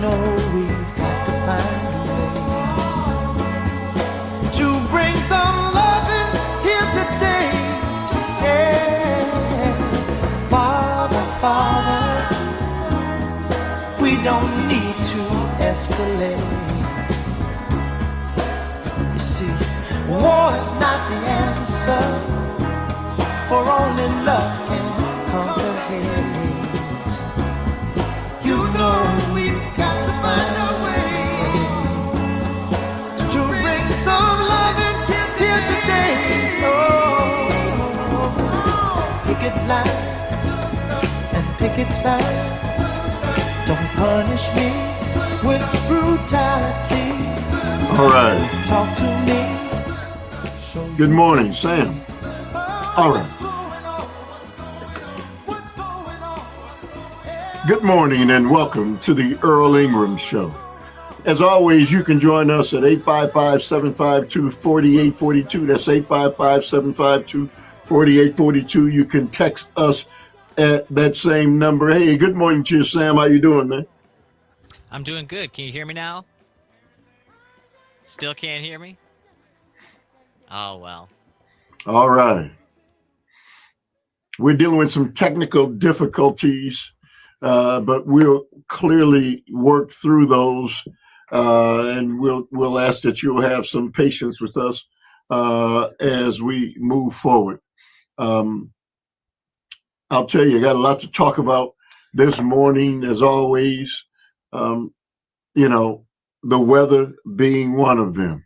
know we've got to find a way to bring some loving here today. Yeah. Father, we don't need to escalate. You see, war is not the answer, for only love can conquer hate. You know we've got to find a way to bring some loving here today. Oh, picket lines and picket signs, don't punish me with brutality. All right. Talk to me. Good morning, Sam. All right. Good morning and welcome to the Earl Ingram Show. As always, you can join us at 855-752-4842. That's 855-752-4842. You can text us at that same number. Hey, good morning to you, Sam. How you doing, man? I'm doing good. Can you hear me now? Still can't hear me? Oh, well. All right. We're dealing with some technical difficulties, but we'll clearly work through those, and we'll ask that you'll have some patience with us as we move forward. I'll tell you, I got a lot to talk about this morning, as always. The weather being one of them.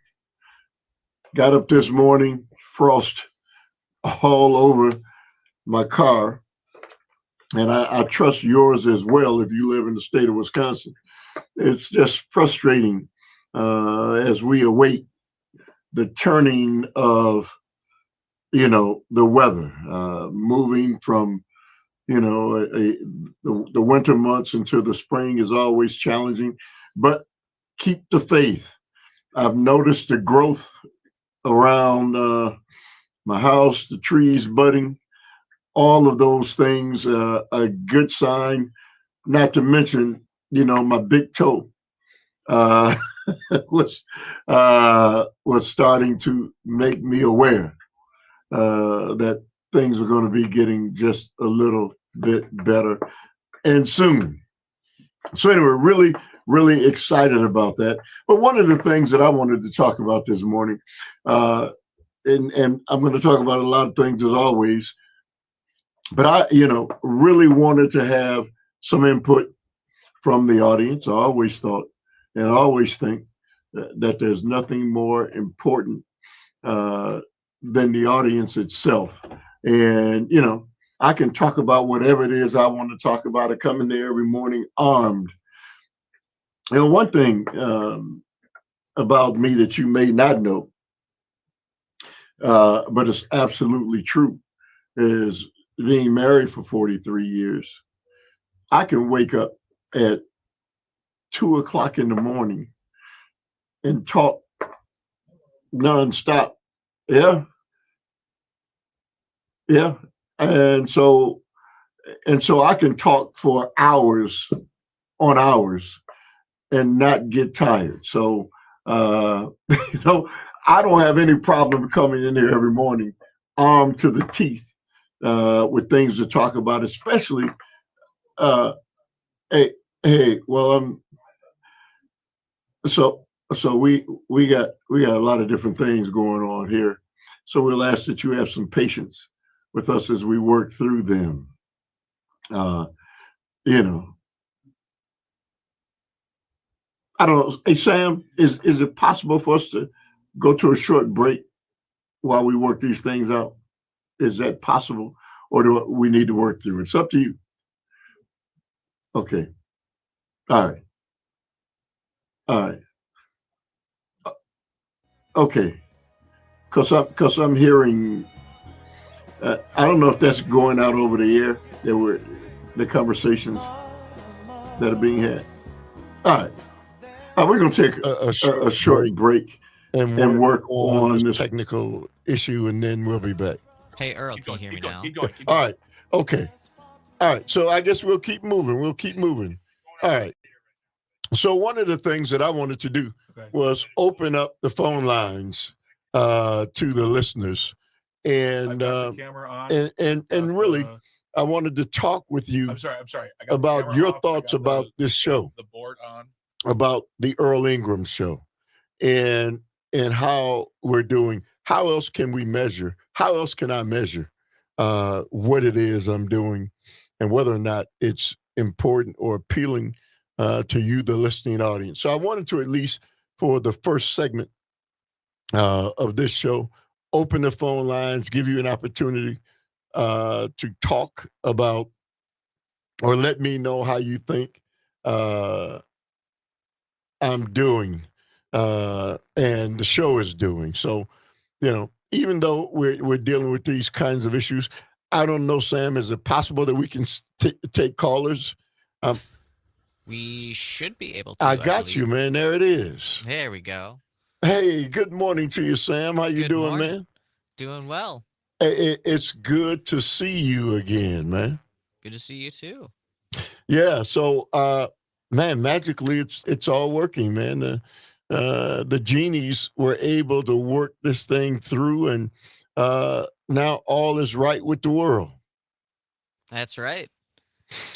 Got up this morning, frost all over my car, and I trust yours as well if you live in the state of Wisconsin. It's just frustrating as we await the turning of, the weather, moving from, the winter months into the spring is always challenging, but keep the faith. I've noticed the growth around my house, the trees budding, all of those things, a good sign, not to mention, my big toe was starting to make me aware that things are going to be getting just a little bit better and soon. So anyway, really excited about that. But one of the things that I wanted to talk about this morning, and I'm going to talk about a lot of things as always, but I, really wanted to have some input from the audience. I always thought and I always think that there's nothing more important than the audience itself. And, I can talk about whatever it is I want to talk about. I come in there every morning armed. One thing about me that you may not know, but it's absolutely true, is being married for 43 years. I can wake up at 2:00 in the morning and talk nonstop. Yeah. And so I can talk for hours on hours and not get tired. So, I don't have any problem coming in here every morning armed to the teeth with things to talk about, especially, so we got a lot of different things going on here. So we'll ask that you have some patience with us as we work through them. I don't know. Hey, Sam, is it possible for us to go to a short break while we work these things out? Is that possible? Or do we need to work through it? It's up to you. Okay. All right. Okay. Because I'm hearing, I don't know if that's going out over the air. There were the conversations that are being had. All right. We're going to take a short break and work on this technical issue, and then we'll be back. Hey, Earl, can you hear me now? Keep going. All right. Okay. All right. So I guess we'll keep moving. All right. So one of the things that I wanted to do was open up the phone lines to the listeners, and camera on. and really, I wanted to talk with you I'm sorry. about your thoughts about this show, The board on. about the Earl Ingram Show, and how we're doing. How else can we measure? How else can I measure what it is I'm doing, and whether or not it's important or appealing to you, the listening audience? So I wanted to, at least for the first segment of this show, open the phone lines, give you an opportunity to talk about, or let me know how you think I'm doing and the show is doing. So, even though we're dealing with these kinds of issues, I don't know, Sam, is it possible that we can take callers? We should be able to. I got you, man. There it is. There we go. Hey, good morning to you, Sam. How you Good doing, morning. man? Doing well. It's good to see you again, man. Good to see you too. Yeah. So, man, magically, it's all working, man. The genies were able to work this thing through, and now all is right with the world. That's right.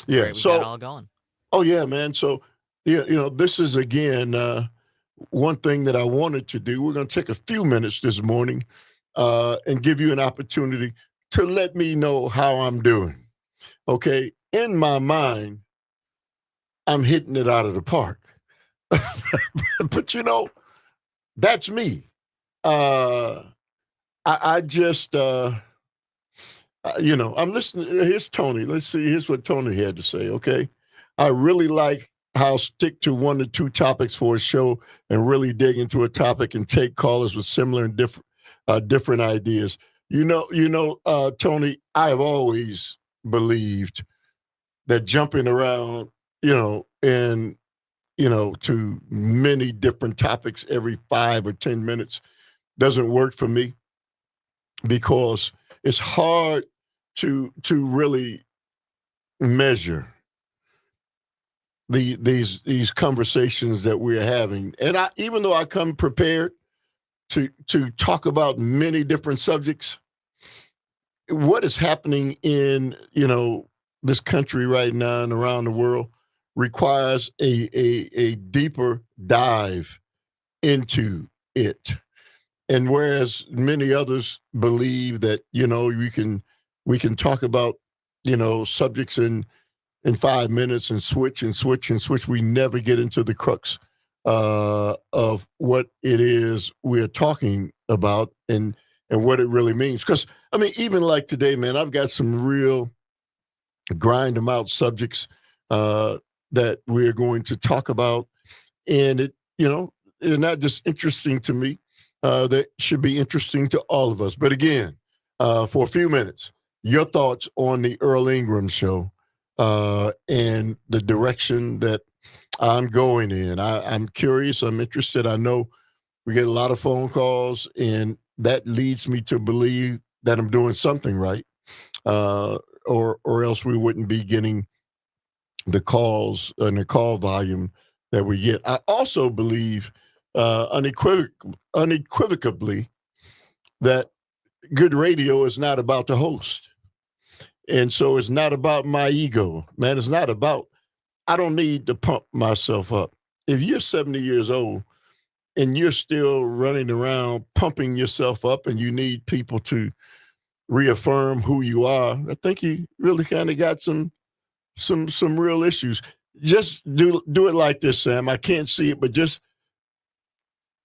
Yeah. Great, we got it all going. Oh yeah, man. So, yeah, this is again one thing that I wanted to do. We're going to take a few minutes this morning and give you an opportunity to let me know how I'm doing. Okay. In my mind, I'm hitting it out of the park. But that's me. I just, I'm listening. Here's Tony. Let's see. Here's what Tony had to say. Okay. I really like how stick to 1 or 2 topics for a show and really dig into a topic and take callers with similar and different ideas. Tony, I have always believed that jumping around, and to many different topics every 5 or 10 minutes doesn't work for me, because it's hard to really measure these conversations that we're having. And even though I come prepared to talk about many different subjects, what is happening in this country right now and around the world requires a deeper dive into it. And whereas many others believe that we can talk about subjects in 5 minutes and switch, we never get into the crux of what it is we're talking about and what it really means. Because even like today, man, I've got some real grind them out subjects that we're going to talk about, and they're not just interesting to me. That should be interesting to all of us. But again, for a few minutes, your thoughts on the Earl Ingram Show and the direction that I'm going in. I'm curious. I'm interested. I know we get a lot of phone calls, and that leads me to believe that I'm doing something right, or else we wouldn't be getting the calls and the call volume that we get. I also believe unequivocally that good radio is not about the host. And so it's not about my ego, man. It's not about, I don't need to pump myself up. If you're 70 years old and you're still running around pumping yourself up and you need people to reaffirm who you are, I think you really kind of got some real issues. Just do it like this, Sam. I can't see it, but just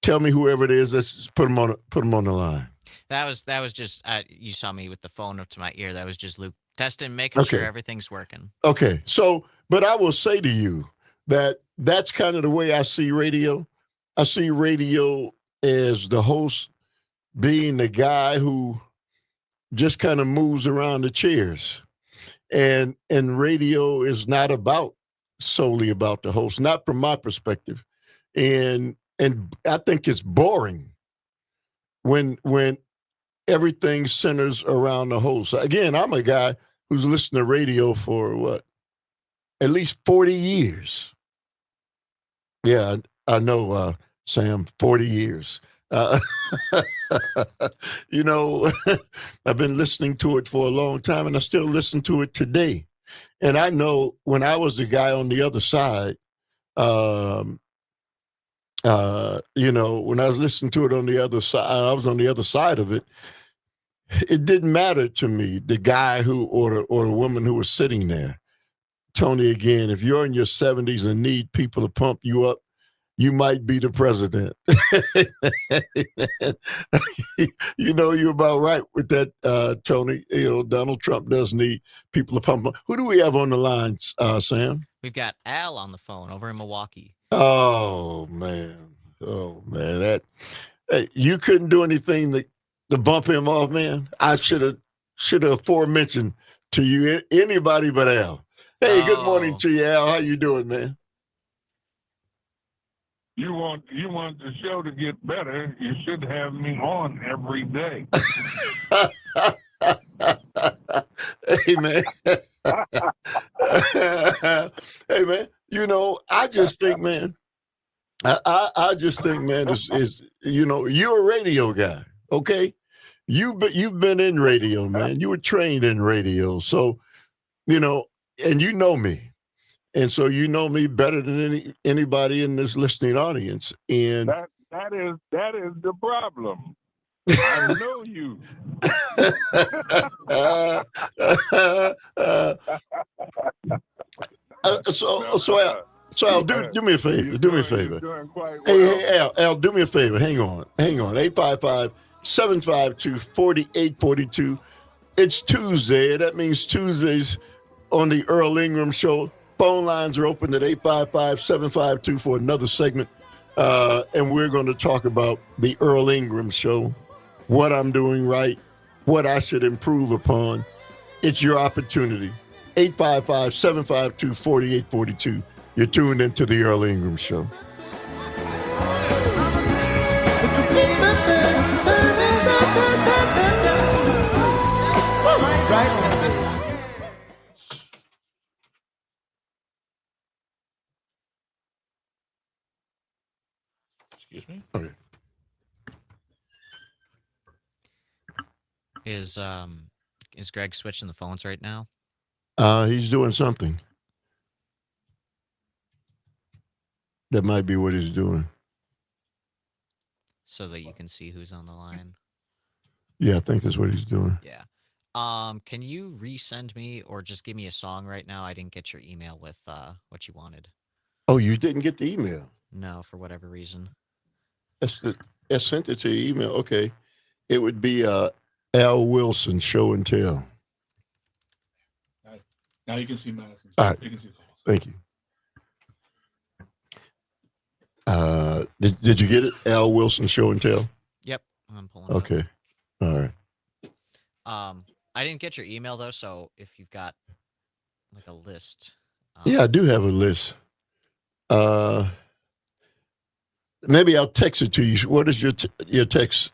tell me whoever it is. Let's just put them on the line. That was just you saw me with the phone up to my ear. That was just Luke testing, making sure everything's working. Okay. So, but I will say to you that that's kind of the way I see radio. I see radio as the host being the guy who just kind of moves around the chairs. And radio is not solely about the host, not from my perspective. And I think it's boring when everything centers around the host. Again, I'm a guy who's listened to radio for at least 40 years. Yeah, I know, Sam, 40 years. Uh, you know, I've been listening to it for a long time and I still listen to it today. And I know when I was the guy on the other side, um, when I was listening to it on the other side, I was on the other side of it. It didn't matter to me, the guy who or the woman who was sitting there. Tony, again, if you're in your 70s and need people to pump you up, you might be the president. You're about right with that, Tony. Donald Trump does need people to pump him. Who do we have on the line, Sam? We've got Al on the phone over in Milwaukee. Oh man, that hey, you couldn't do anything to bump him off, man. I should have aforementioned to you anybody but Al. Hey, good morning to you, Al. How you doing, man? You want the show to get better, you should have me on every day. Hey man. Hey man, I just think, man, I just think, man, is you're a radio guy, okay? You've been in radio, man. You were trained in radio, so and you know me. And so you know me better than anybody in this listening audience. And that is the problem. I know you. So Al, do me a favor. Do me a favor. Hey, Al, do me a favor. Hang on. 855-752-4842. It's Tuesday. That means Tuesdays on the Earl Ingram Show. Phone lines are open at 855-752 for another segment. And we're going to talk about the Earl Ingram Show, what I'm doing right, what I should improve upon. It's your opportunity. 855-752-4842. You're tuned into the Earl Ingram Show. Right on. Excuse me? Okay. Is Greg switching the phones right now? He's doing something. That might be what he's doing. So that you can see who's on the line. Yeah, I think that's what he's doing. Yeah. Can you resend me or just give me a song right now? I didn't get your email with what you wanted. Oh, you didn't get the email? No, for whatever reason. I sent it to your email. Okay. It would be Al Wilson, Show and Tell. Now you can see Madison. All right. You can see calls. Thank you. Did you get it? Al Wilson, Show and Tell? Yep, I'm pulling it Okay. All right. up. I didn't get your email though, so if you've got like a list. Yeah, I do have a list. Maybe I'll text it to you. What is your text?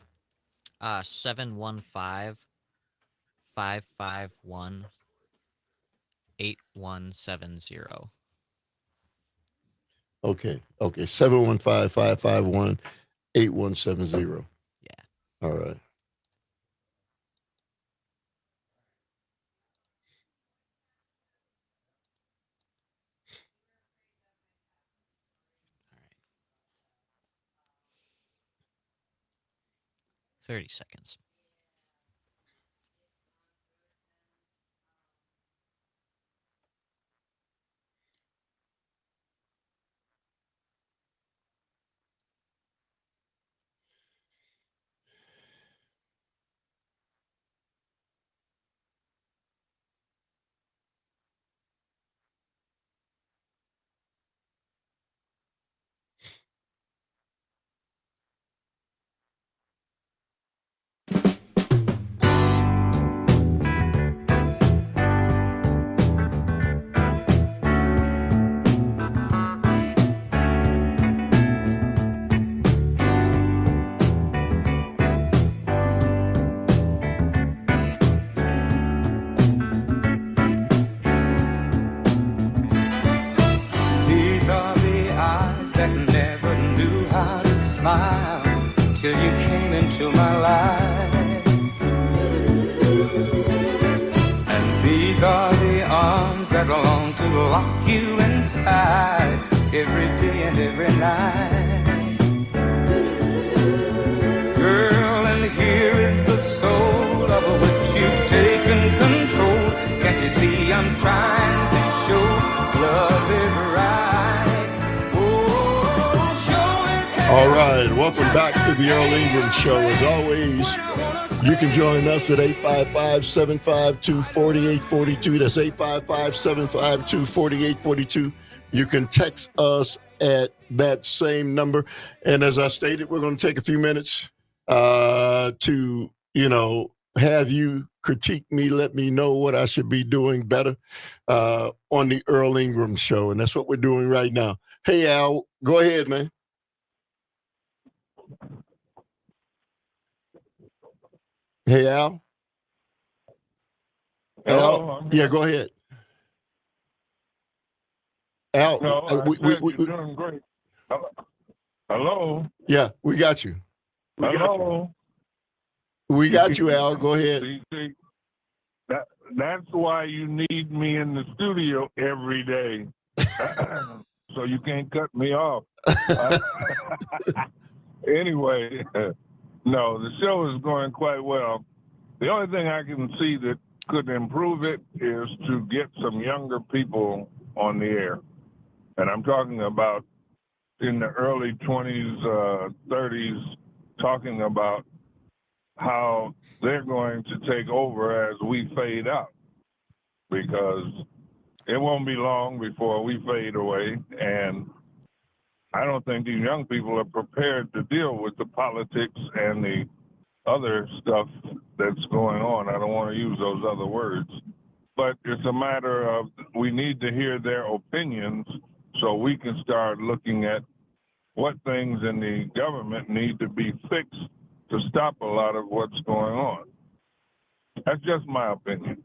715-551-8170. Okay. 715-551-8170. Yeah. All right. All right. 30 seconds. smile till you came into my life. And these are the arms that long to lock you inside every day and every night. Girl, and here is the soul of which you've taken control. Can't you see I'm trying to show love is right? Oh, show and tell. All right, welcome back to the Earl Ingram Show. As always, you can join us at 855-752-4842. That's 855-752-4842. You can text us at that same number. And as I stated, we're going to take a few minutes to, have you critique me, let me know what I should be doing better on the Earl Ingram Show. And that's what we're doing right now. Hey, Al, go ahead, man. Hey, Al. Hello, Yeah, go ahead. Al, No, I said you're doing great. Hello? yeah, we got you. Hello? We got you, Al. Go ahead. See, that's why you need me in the studio every day. So you can't cut me off. Anyway, no, the show is going quite well. The only thing I can see that could improve it is to get some younger people on the air. And I'm talking about in the early 20s, 30s, talking about how they're going to take over as we fade out, because it won't be long before we fade away. And I don't think these young people are prepared to deal with the politics and the other stuff that's going on. I don't want to use those other words, but it's a matter of we need to hear their opinions so we can start looking at what things in the government need to be fixed to stop a lot of what's going on. That's just my opinion.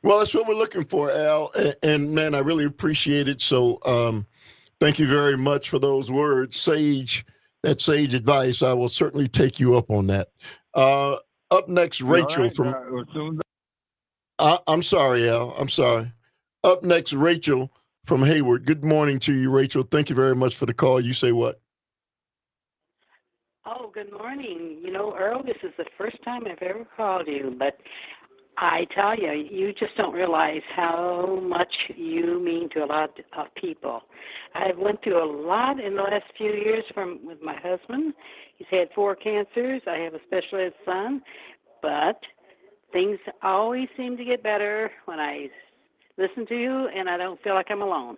Well, that's what we're looking for, Al. And man, I really appreciate it. So thank you very much for those words. Sage advice. I will certainly take you up on that. Up next, Rachel from. I'm sorry, Al. I'm sorry. Up next, Rachel from Hayward. Good morning to you, Rachel. Thank you very much for the call. You say what? Oh, good morning. Earl, this is the first time I've ever called you, but I tell you, you just don't realize how much you mean to a lot of people. I've went through a lot in the last few years with my husband. He's had 4 cancers. I have a special ed son, but things always seem to get better when I listen to you, and I don't feel like I'm alone.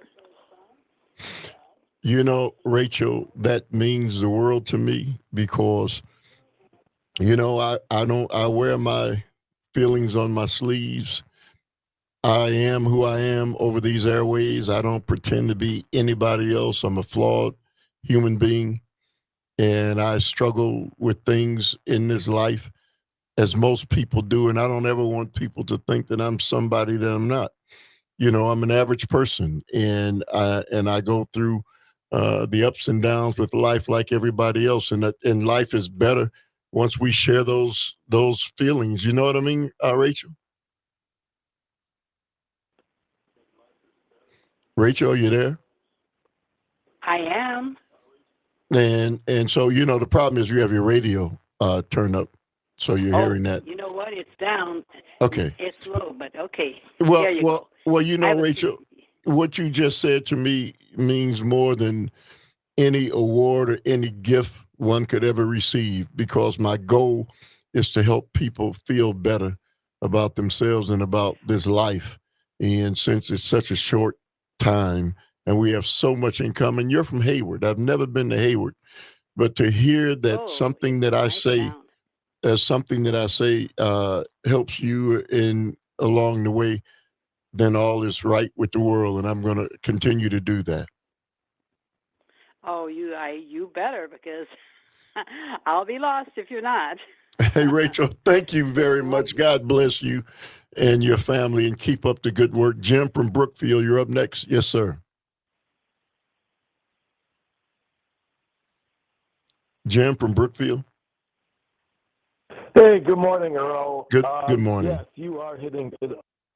Rachel, that means the world to me because, I wear my feelings on my sleeves. I am who I am over these airways. I don't pretend to be anybody else. I'm a flawed human being, and I struggle with things in this life as most people do, and I don't ever want people to think that I'm somebody that I'm not. I'm an average person, and I go through the ups and downs with life like everybody else, and life is better once we share those feelings. You know what I mean, Rachel? Rachel, are you there? I am. And so the problem is you have your radio turned up, so you're hearing that. You know what? It's down. Okay. It's low, but okay. Well, there you go. Rachel, what you just said to me means more than any award or any gift one could ever receive, because my goal is to help people feel better about themselves and about this life. And since it's such a short time and we have so much in common, you're from Hayward. I've never been to Hayward, but to hear that something that I say, helps you along the way, then all is right with the world, and I'm going to continue to do that. Oh, you better, because I'll be lost if you're not. Hey, Rachel, thank you very much. God bless you and your family, and keep up the good work. Jim from Brookfield, you're up next. Yes, sir. Jim from Brookfield. Hey, good morning, Earl. Good morning. Yes, you are hitting it.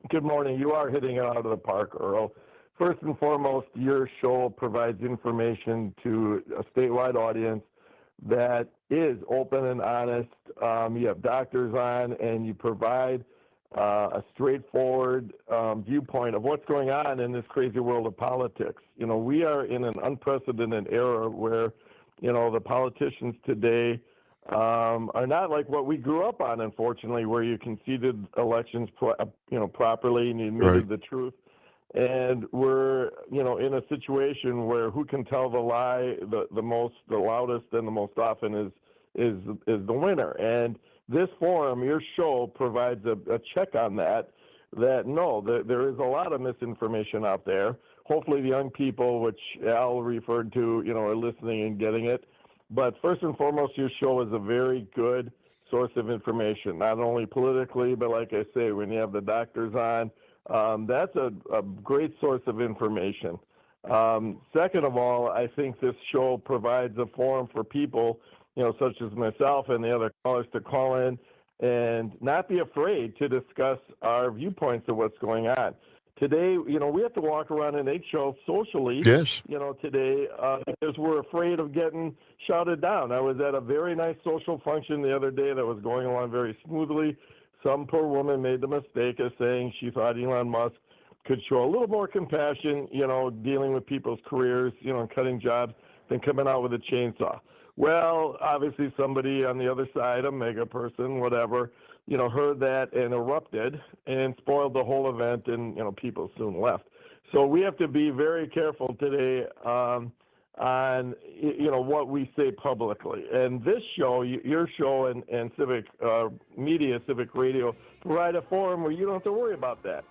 Good morning. You are hitting it out of the park, Earl. First and foremost, your show provides information to a statewide audience that is open and honest. You have doctors on, and you provide a straightforward viewpoint of what's going on in this crazy world of politics. You know, we are in an unprecedented era where, you know, the politicians today are not like what we grew up on, unfortunately, where you conceded elections, properly and you admitted the truth. And we're, you know, in a situation where who can tell the lie the most, the loudest, and the most often is the winner. And this forum, your show, provides a check on that. That no, there is a lot of misinformation out there. Hopefully, the young people, which Al referred to, you know, are listening and getting it. But first and foremost, your show is a very good source of information, not only politically, but like I say, when you have the doctors on, that's a great source of information. Second of all, I think this show provides a forum for people, you know, such as myself and the other callers to call in and not be afraid to discuss our viewpoints of what's going on. Today, you know, we have to walk around an eggshell socially, Yes. you know, today because we're afraid of getting shouted down. I was at a very nice social function the other day that was going along very smoothly. Some poor woman made the mistake of saying she thought Elon Musk could show a little more compassion, you know, dealing with people's careers, you know, and cutting jobs than coming out with a chainsaw. Well, obviously somebody on the other side, a mega person, whatever, you know, heard that and erupted and spoiled the whole event, and, you know, people soon left. So we have to be very careful today on, you know, what we say publicly. And this show, your show and civic media, civic radio, provide a forum where you don't have to worry about that.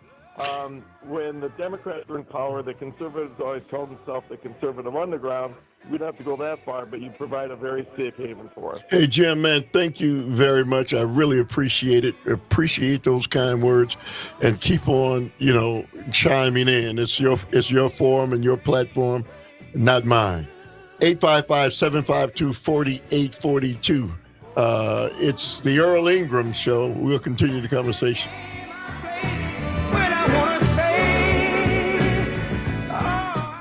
When the Democrats were in power, the conservatives always called themselves the conservative underground. We don't have to go that far, but you provide a very safe haven for us. Hey, Jim, man, thank you very much. I really appreciate it. Appreciate those kind words, and keep on, you know, chiming in. It's your forum and your platform, not mine. 855-752-4842. It's the Earl Ingram Show. We'll continue the conversation. When I wanna say, oh,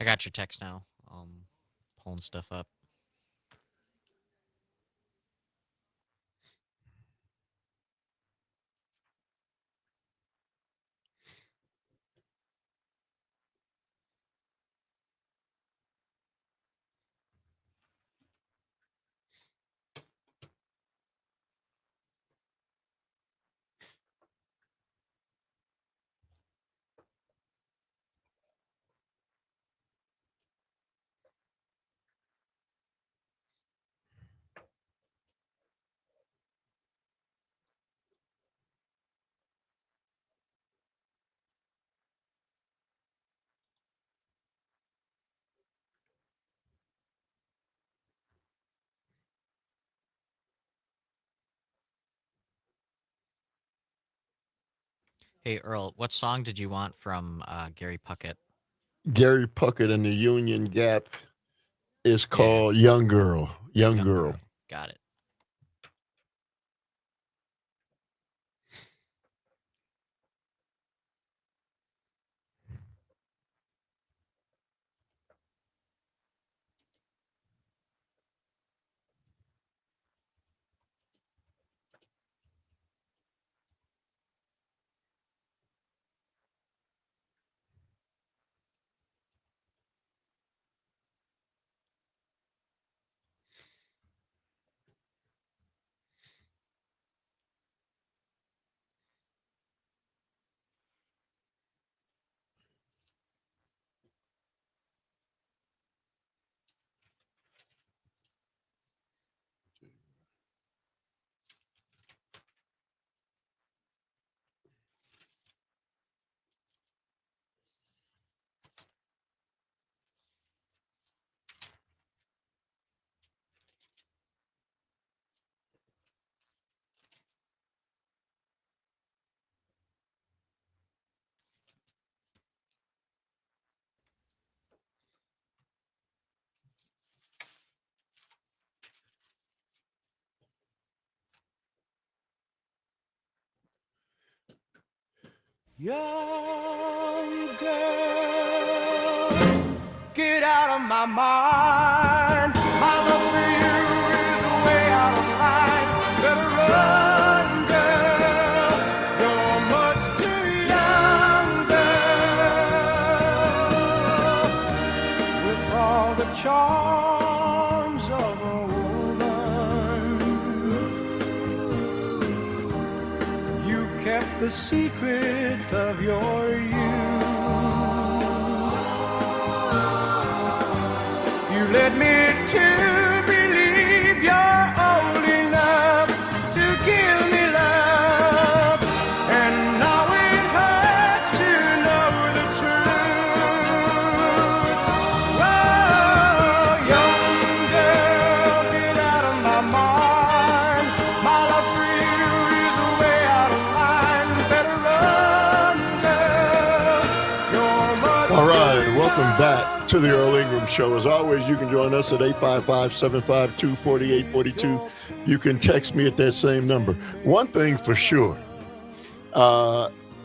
I got your text now. Pulling stuff up. Hey Earl, what song did you want from Gary Puckett? Gary Puckett and the Union Gap is Yeah, called Young Girl. Young Girl. Got it. Young girl, get out of my mind. My love for you is way out of line. Better run, girl. You're much too young, girl. With all the charms of a woman, you've kept the secret of your youth. You led me to believe you're old enough to give me love, and now it hurts to know the truth. Oh, young girl, get out of my mind. My love for you is way out of line. Better run, girl. You're much All right, too welcome young. back to the Earl Ingram Show. As always, you can join us at 855-752-4842. You can text me at that same number. One thing for sure,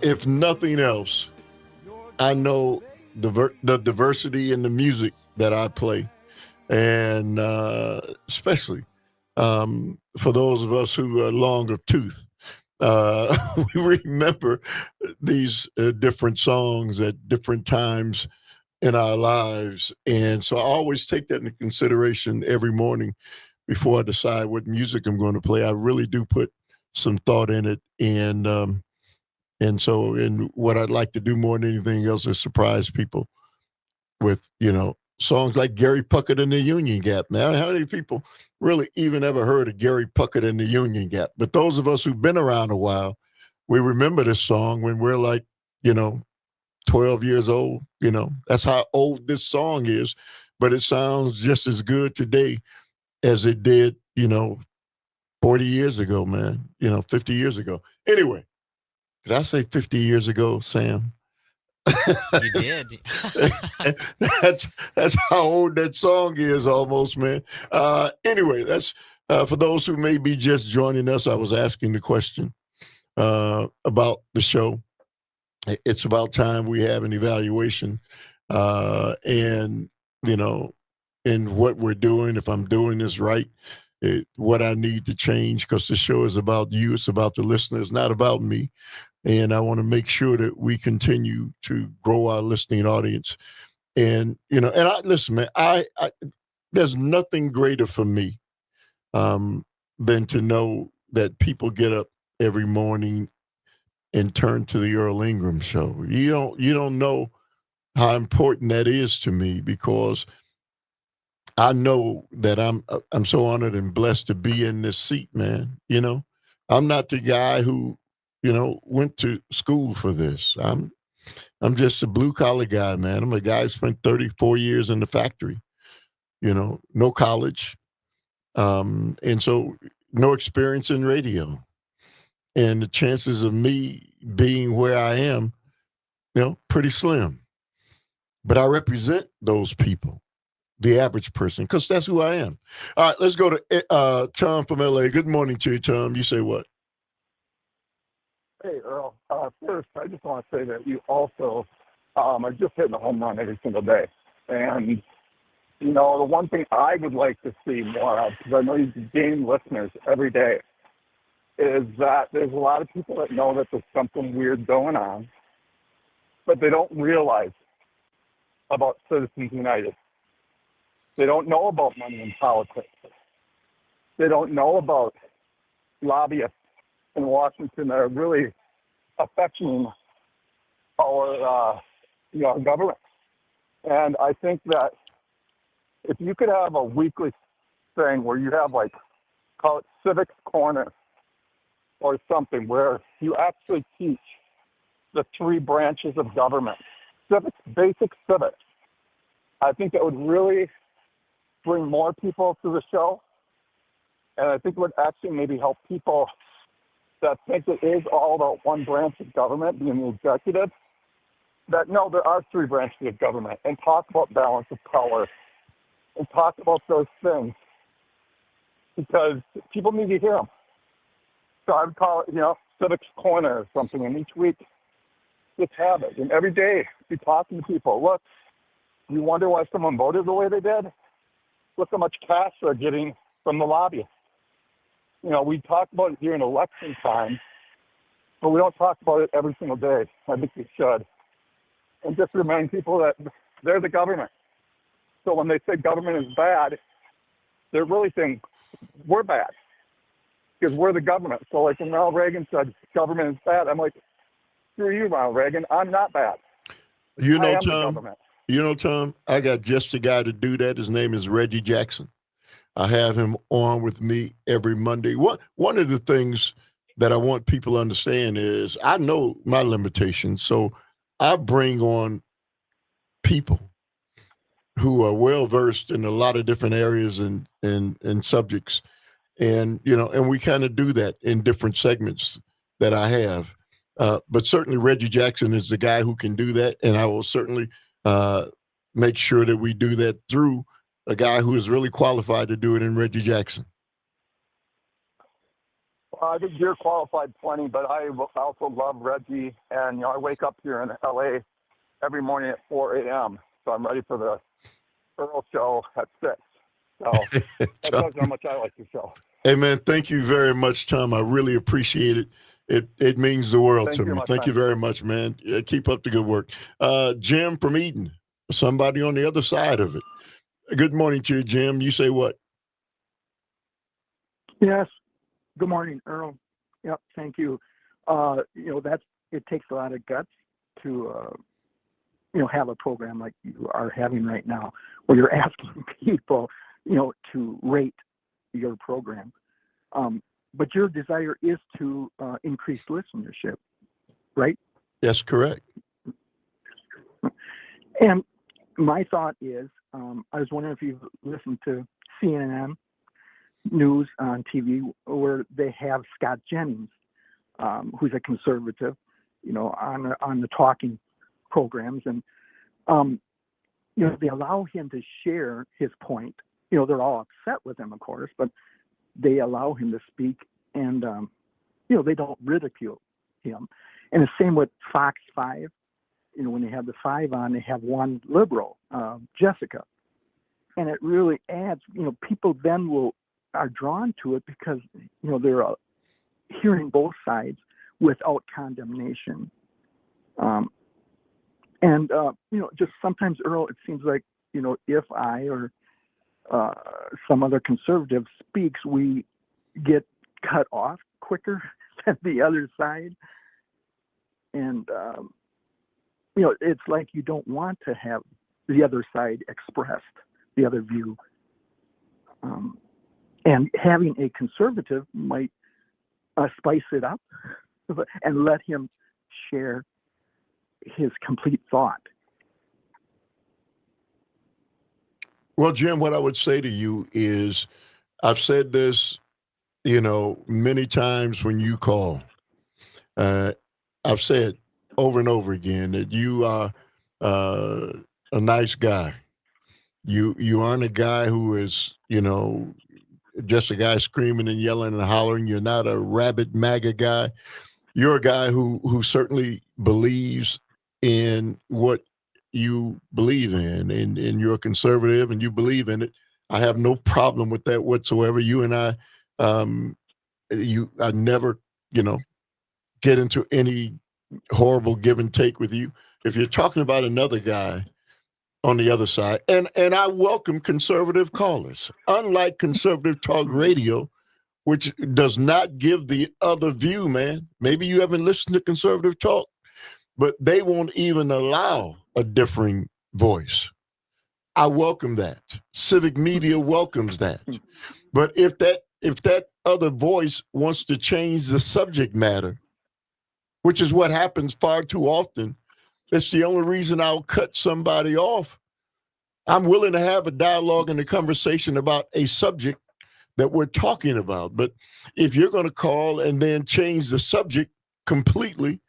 if nothing else, I know the diversity in the music that I play, and especially for those of us who are long of tooth. We remember these different songs at different times in our lives. And so I always take that into consideration every morning before I decide what music I'm going to play. I really do put some thought in it. And so, and what I'd like to do more than anything else is surprise people with, songs like Gary Puckett and the Union Gap. Man, how many people really even ever heard of Gary Puckett and the Union Gap? But those of us who've been around a while, we remember this song when we're like, 12 years old. That's how old this song is, but it sounds just as good today as it did, 40 years ago, man, 50 years ago. Anyway, did I say 50 years ago, Sam? You did. that's how old that song is almost, man. Anyway, that's for those who may be just joining us. I was asking the question about the show. It's about time we have an evaluation and in what we're doing, if I'm doing this right, what I need to change, because the show is about you, it's about the listeners, not about me. And I want to make sure that we continue to grow our listening audience. And and I listen, man. I there's nothing greater for me than to know that people get up every morning and turn to the Earl Ingram Show. You don't know how important that is to me, because I know that I'm so honored and blessed to be in this seat, man. I'm not the guy who went to school for this. I'm just a blue collar guy, man. I'm a guy who spent 34 years in the factory. No college, and so no experience in radio, and the chances of me being where I am, pretty slim. But I represent those people, the average person, because that's who I am. All right, let's go to Tom from LA. Good morning to you, Tom. You say what? Hey, Earl. First, I just want to say that you also are just hitting a home run every single day. And, the one thing I would like to see more of, because I know you gain listeners every day, is that there's a lot of people that know that there's something weird going on, but they don't realize about Citizens United. They don't know about money in politics. They don't know about lobbyists in Washington that are really affecting our government. And I think that if you could have a weekly thing where you have, call it Civics Corner or something, where you actually teach the three branches of government, basic civics, I think that would really bring more people to the show. And I think it would actually maybe help people that think it is all about one branch of government, being the executive, that no, there are three branches of government, and talk about balance of power and talk about those things, because people need to hear them. So I would call it, Civics Corner or something, and each week just have it. And every day be talking to people. Look, you wonder why someone voted the way they did? Look how much cash they're getting from the lobbyists. We talk about it during election time, but we don't talk about it every single day. I think we should. And just remind people that they're the government. So when they say government is bad, they're really saying we're bad, because we're the government. So when Ronald Reagan said government is bad, I'm like, screw you, Ronald Reagan. I'm not bad. I am the government. Tom, I got just a guy to do that. His name is Reggie Jackson. I have him on with me every Monday. One of the things that I want people to understand is I know my limitations. So I bring on people who are well-versed in a lot of different areas and subjects. And we kind of do that in different segments that I have. But certainly Reggie Jackson is the guy who can do that. And I will certainly make sure that we do that through a guy who is really qualified to do it in Reggie Jackson. Well, I think you're qualified plenty, but I also love Reggie. And, I wake up here in LA every morning at 4 a.m. So I'm ready for the Earl Show at 6. So that tells you how much I like your show. Hey, man, thank you very much, Tom. I really appreciate it. It means the world to me. Thank you very much, man. Keep up the good work. Jim from Eden, somebody on the other side of it. Good morning to you, Jim. You say what? Yes. Good morning, Earl. Yep. Thank you. It takes a lot of guts to, have a program like you are having right now, where you're asking people, to rate your program. But your desire is to increase listenership, right? That's correct. And my thought is, I was wondering if you've listened to CNN News on TV, where they have Scott Jennings, who's a conservative, on the talking programs, and they allow him to share his point. They're all upset with him, of course, but they allow him to speak, and they don't ridicule him. And the same with Fox 5. when they have the five on, they have one liberal, Jessica, and it really adds. People then are drawn to it because they're hearing both sides without condemnation. Just sometimes, Earl, it seems like if I or some other conservative speaks, we get cut off quicker than the other side. And, it's like you don't want to have the other side expressed, the other view. And having a conservative might spice it up and let him share his complete thought. Well, Jim, what I would say to you is I've said this, many times when you call. I've said over and over again that you are a nice guy. You aren't a guy who is, just a guy screaming and yelling and hollering. You're not a rabid MAGA guy. You're a guy who certainly believes in what you believe in, and you're a conservative and you believe in it. I have no problem with that whatsoever. You and I, I never, get into any horrible give and take with you. If you're talking about another guy on the other side, and I welcome conservative callers, unlike conservative talk radio, which does not give the other view, man. Maybe you haven't listened to conservative talk, but they won't even allow a differing voice. I welcome that. Civic media welcomes that. But if that other voice wants to change the subject matter, which is what happens far too often, it's the only reason I'll cut somebody off. I'm willing to have a dialogue and a conversation about a subject that we're talking about. But if you're going to call and then change the subject completely,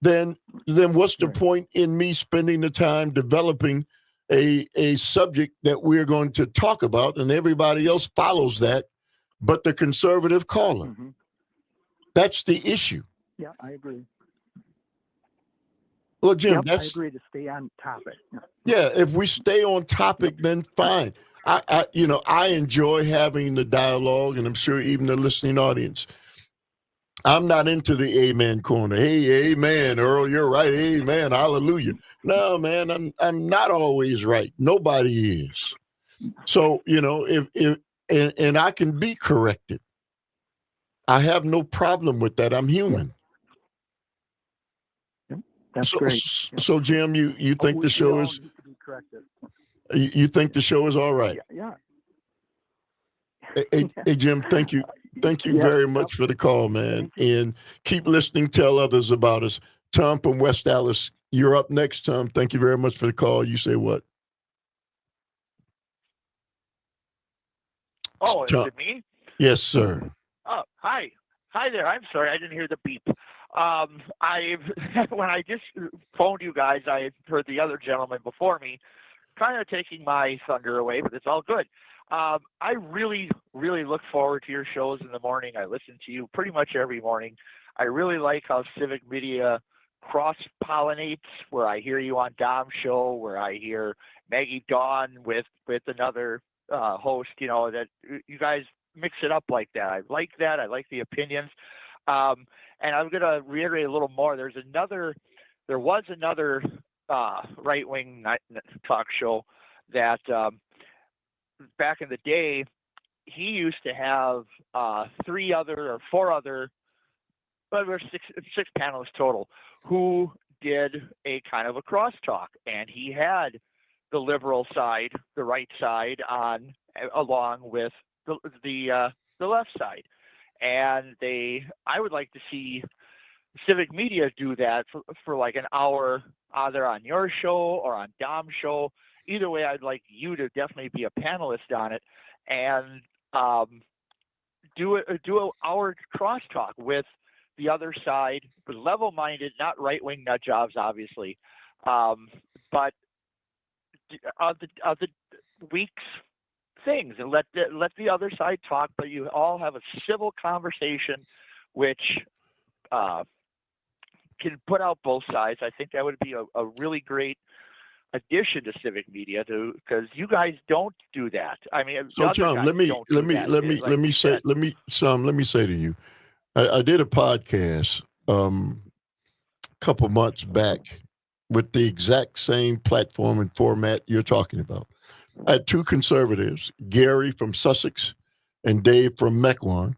then what's the point in me spending the time developing a subject that we're going to talk about and everybody else follows that, but the conservative caller? Mm-hmm. That's the issue. Yeah, I agree. Well, Jim, I agree to stay on topic. Yeah, if we stay on topic, then fine. I enjoy having the dialogue, and I'm sure even the listening audience. I'm not into the amen corner. Hey, amen, Earl, you're right. Amen, hallelujah. No, man, I'm not always right. Nobody is. So, if I can be corrected. I have no problem with that. I'm human. That's great. So, Jim, you think the show is? You think the show is all right? Yeah. Hey, Jim, thank you. Thank you very much for the call, man. And keep listening. Tell others about us. Tom from West Dallas, you're up next, Tom. Thank you very much for the call. You say what? Oh, Tom. Is it me? Yes, sir. Oh, hi. Hi there. I'm sorry. I didn't hear the beep. When I just phoned you guys, I had heard the other gentleman before me kind of taking my thunder away, but it's all good. I really, really look forward to your shows in the morning. I listen to you pretty much every morning. I really like how civic media cross-pollinates, where I hear you on Dom's show, where I hear Maggie Dawn with another host, that you guys mix it up like that. I like that. I like the opinions. And I'm going to reiterate a little more. There was another right-wing talk show that back in the day, he used to have 4 other, but there were six panelists total, who did a kind of a crosstalk, and he had the liberal side, the right side on, along with the left side. And I would like to see civic media do that for like an hour, either on your show or on Dom's show. Either way, I'd like you to definitely be a panelist on it and do an hour crosstalk with the other side, but level-minded, not right-wing nut jobs, obviously, but of the week's things, and let the other side talk, but you all have a civil conversation, which can put out both sides. I think that would be a really great addition to civic media, because you guys don't do that. I mean, the So other Tom, guys let me don't let do me that. let me Like let me you say said. let me say to you, I did a podcast a couple months back with the exact same platform and format you're talking about. I had two conservatives, Gary from Sussex and Dave from Mequon,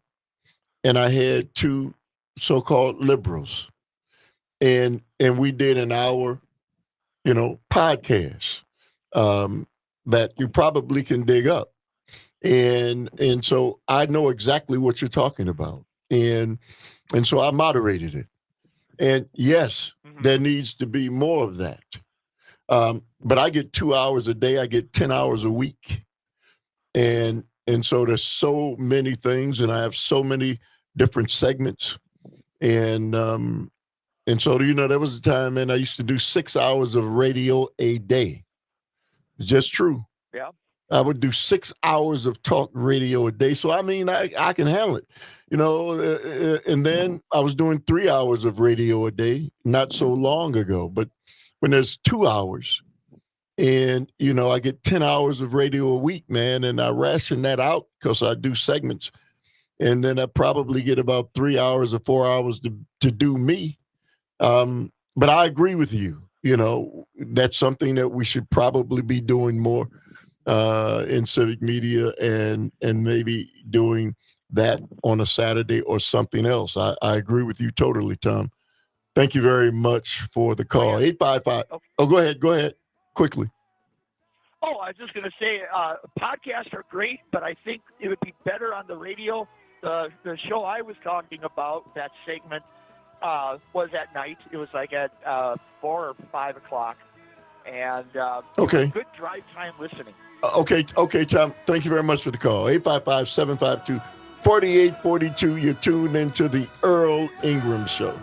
and I had two so-called liberals, and we did an hour, podcast that you probably can dig up, and so I know exactly what you're talking about, and so I moderated it, and yes, there needs to be more of that. But I get 2 hours a day. I get 10 hours a week. And so there's so many things, and I have so many different segments. And so, there was a time, man, I used to do 6 hours of radio a day. It's just true. Yeah. I would do 6 hours of talk radio a day. So, I mean, I can handle it, and then I was doing 3 hours of radio a day not so long ago. But when there's 2 hours, and I get 10 hours of radio a week, man, and I ration that out because I do segments, and then I probably get about 3 hours or 4 hours to do me. But I agree with you. That's something that we should probably be doing more in civic media, and maybe doing that on a Saturday or something else. I agree with you totally, Tom. Thank you very much for the call. 855. Oh, go ahead quickly. Oh, I was just going to say, podcasts are great, but I think it would be better on the radio. The show I was talking about, that segment, was at night. It was like at 4 or 5 o'clock, and Okay. It was good drive time listening. Okay, Tom. Thank you very much for the call. 855-752-4842. You're tuned into the Earl Ingram Show.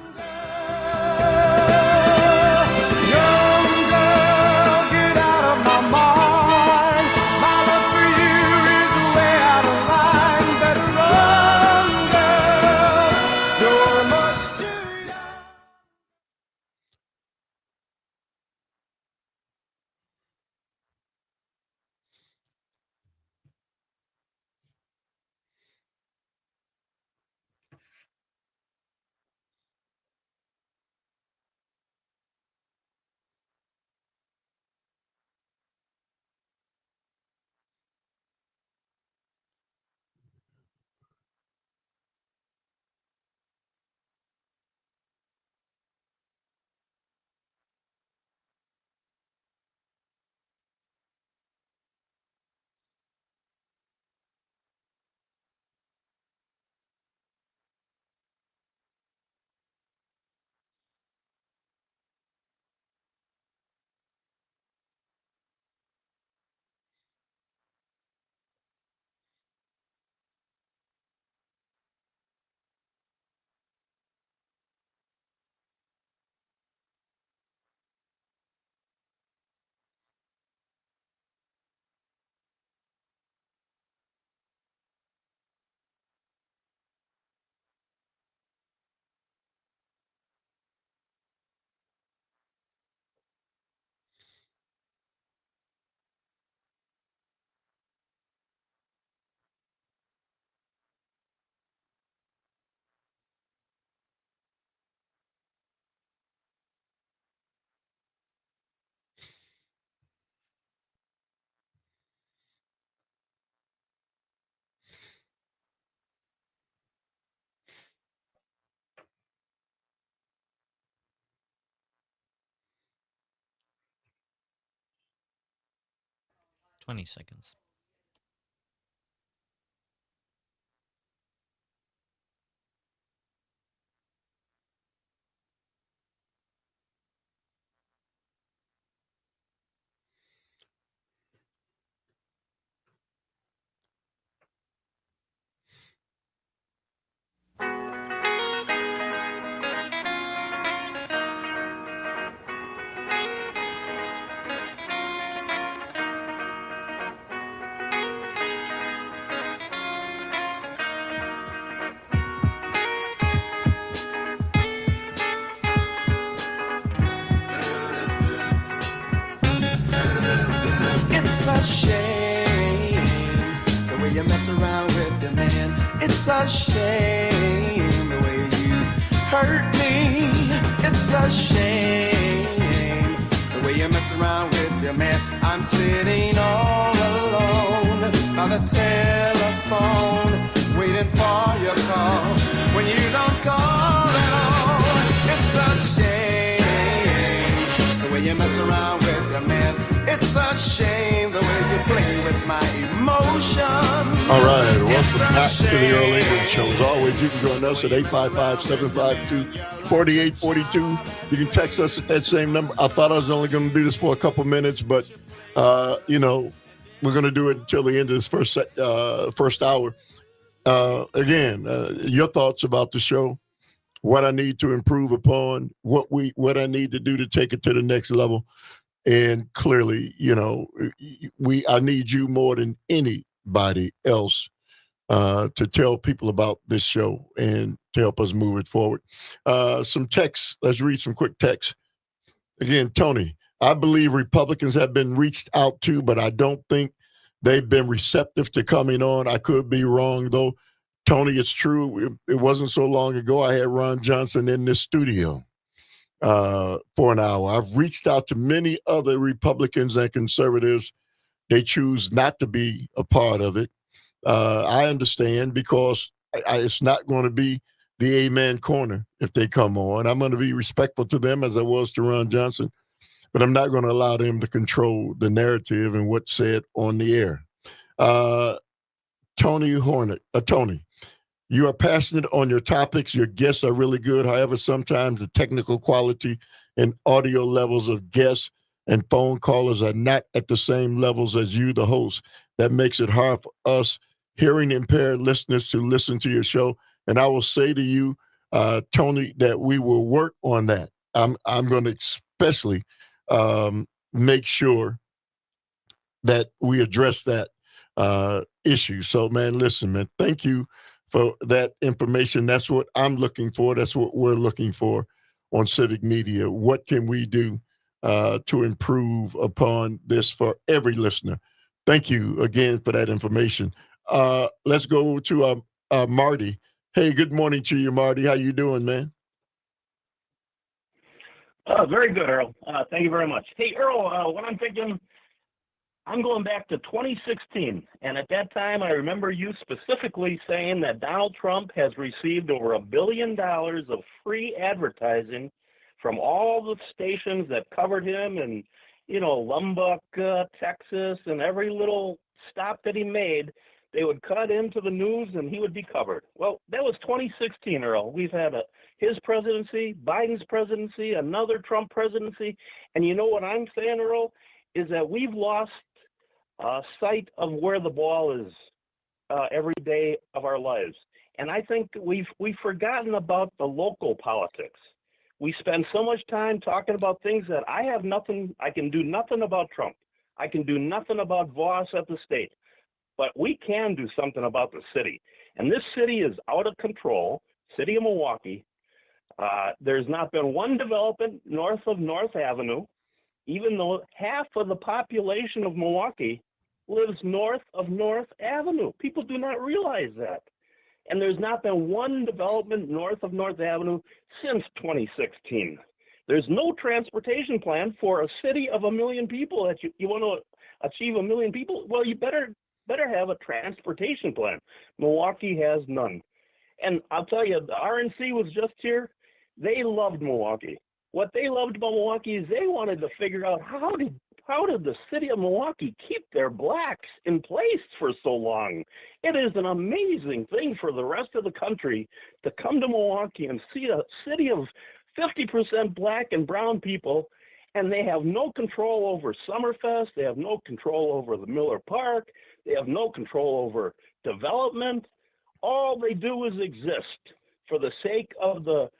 Twenty seconds. a shame the way you mess around with your man. It's a shame the way you hurt me. It's a shame the way you mess around with your man. I'm sitting all alone by the telephone, waiting for your call when you don't call at all. It's a shame the way you mess around with your man. It's a shame the way you play with my emotions. All right, welcome back to the Earl Ingram Show. As always, you can join us at 855-752-4842. You can text us at that same number. I thought I was only going to do this for a couple minutes, but, we're going to do it until the end of this first hour. Again, your thoughts about the show, what I need to improve upon, what I need to do to take it to the next level. And clearly, I need you more than anybody else to tell people about this show and to help us move it forward. Some texts. Let's read some quick texts. Again, Tony, I believe Republicans have been reached out to, but I don't think they've been receptive to coming on. I could be wrong, though. Tony, it's true. It wasn't so long ago I had Ron Johnson in this studio for an hour. I've reached out to many other Republicans and conservatives. They choose not to be a part of it. I understand, because it's not going to be the amen corner if they come on. I'm going to be respectful to them as I was to Ron Johnson, but I'm not going to allow them to control the narrative and what's said on the air. Tony, you are passionate on your topics. Your guests are really good. However, sometimes the technical quality and audio levels of guests and phone callers are not at the same levels as you, the host. That makes it hard for us hearing impaired listeners to listen to your show. And I will say to you, Tony, that we will work on that. I'm going to especially make sure that we address that issue. So, man, listen, man, thank you for that information. That's what I'm looking for. That's what we're looking for on Civic Media. What can we do to improve upon this for every listener? Thank you again for that information. Let's go to Marty. Hey, good morning to you, Marty. How you doing, man? Very good, Earl. Thank you very much. Hey, Earl, what I'm thinking, I'm going back to 2016, and at that time, I remember you specifically saying that Donald Trump has received over $1 billion of free advertising from all the stations that covered him, and Lubbock, Texas, and every little stop that he made, they would cut into the news, and he would be covered. Well, that was 2016, Earl. We've had his presidency, Biden's presidency, another Trump presidency, and you know what I'm saying, Earl, is that we've lost sight of where the ball is every day of our lives. And I think we've forgotten about the local politics. We spend so much time talking about things that I can do nothing about Trump. I can do nothing about Voss at the state. But we can do something about the city. And this city is out of control, city of Milwaukee. There's not been one development north of North Avenue, even though half of the population of Milwaukee lives north of North Avenue. People do not realize that. And there's not been one development north of North Avenue since 2016. There's no transportation plan for a city of 1 million people. That you want to achieve 1 million people? Well, you better have a transportation plan. Milwaukee has none. And I'll tell you, the RNC was just here. They loved Milwaukee. What they loved about Milwaukee is they wanted to figure out how did the city of Milwaukee keep their blacks in place for so long? It is an amazing thing for the rest of the country to come to Milwaukee and see a city of 50% black and brown people, and they have no control over Summerfest. They have no control over the Miller Park. They have no control over development. All they do is exist for the sake of the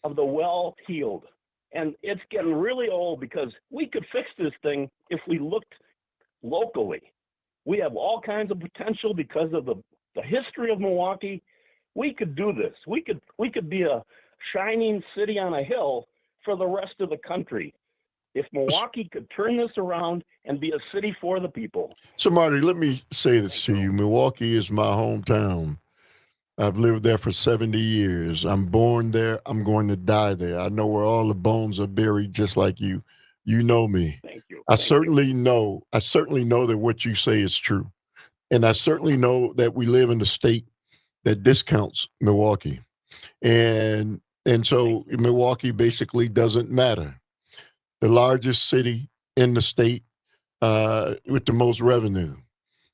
well-heeled. And it's getting really old because we could fix this thing if we looked locally. We have all kinds of potential because of the history of Milwaukee. We could do this. We could be a shining city on a hill for the rest of the country. if Milwaukee could turn this around and be a city for the people. So, Marty, let me say this Thanks, to you. Earl. Milwaukee is my hometown. I've lived there for 70 years. I'm born there. I'm going to die there. I know where all the bones are buried, just like you. You know me. Thank you. I Thank you. certainly know that what you say is true. And I certainly know that we live in a state that discounts Milwaukee. And so Milwaukee basically doesn't matter. The largest city in the state with the most revenue,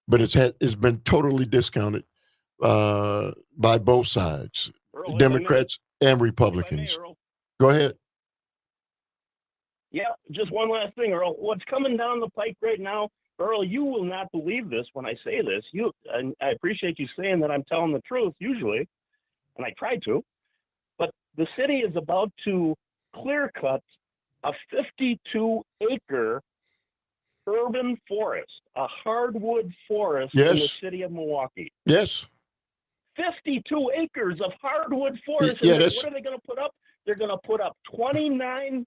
but it's been totally discounted by both sides, Earl, if I may, Democrats and if I may, Republicans. Earl. Go ahead. Yeah, just one last thing, Earl. What's coming down the pike right now, Earl, you will not believe this when I say this. And I appreciate you saying that I'm telling the truth usually, and I try to. But the city is about to clear cut a 52-acre urban forest, a hardwood forest in the Yes. city of Milwaukee. Yes. 52 acres of hardwood forest. Yeah, And that's what are they going to put up? They're going to put up 29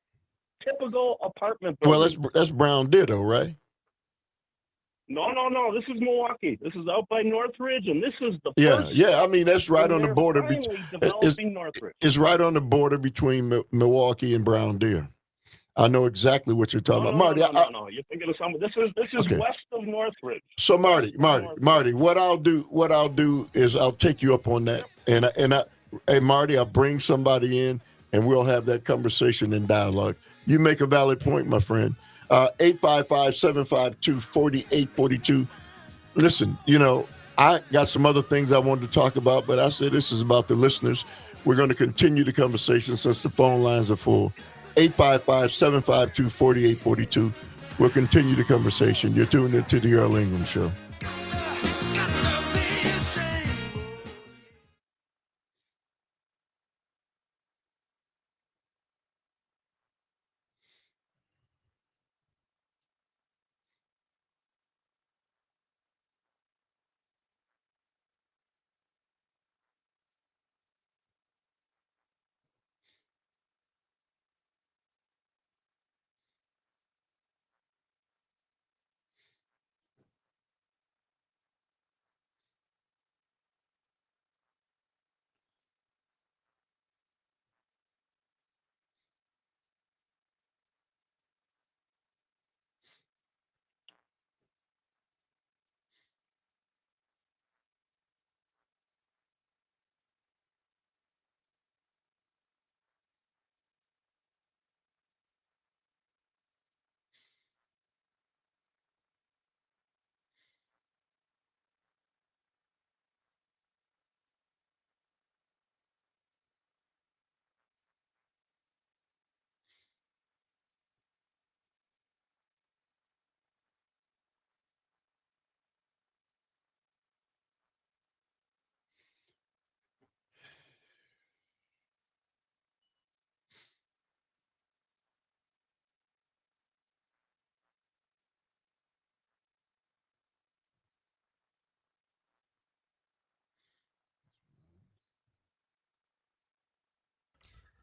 typical apartment well, buildings. that's Brown Ditto, right? No. This is Milwaukee. This is out by Northridge, and this is the Yeah, first yeah. I step mean, that's right in on the their border. finally It's, developing Northridge. it's right on the border between Milwaukee and Brown Deer. I know exactly what you're talking about, Marty. No. You're thinking of something. This is Okay. west of Northridge. So West of Northridge. Marty, what I'll do is I'll take you up on that, hey Marty, I'll bring somebody in and we'll have that conversation and dialogue. You make a valid point, my friend. 855-752-4842. Listen, I got some other things I wanted to talk about, but I said this is about the listeners. We're going to continue the conversation since the phone lines are full. 855-752-4842. We'll continue the conversation. You're tuned into the Earl Ingram Show.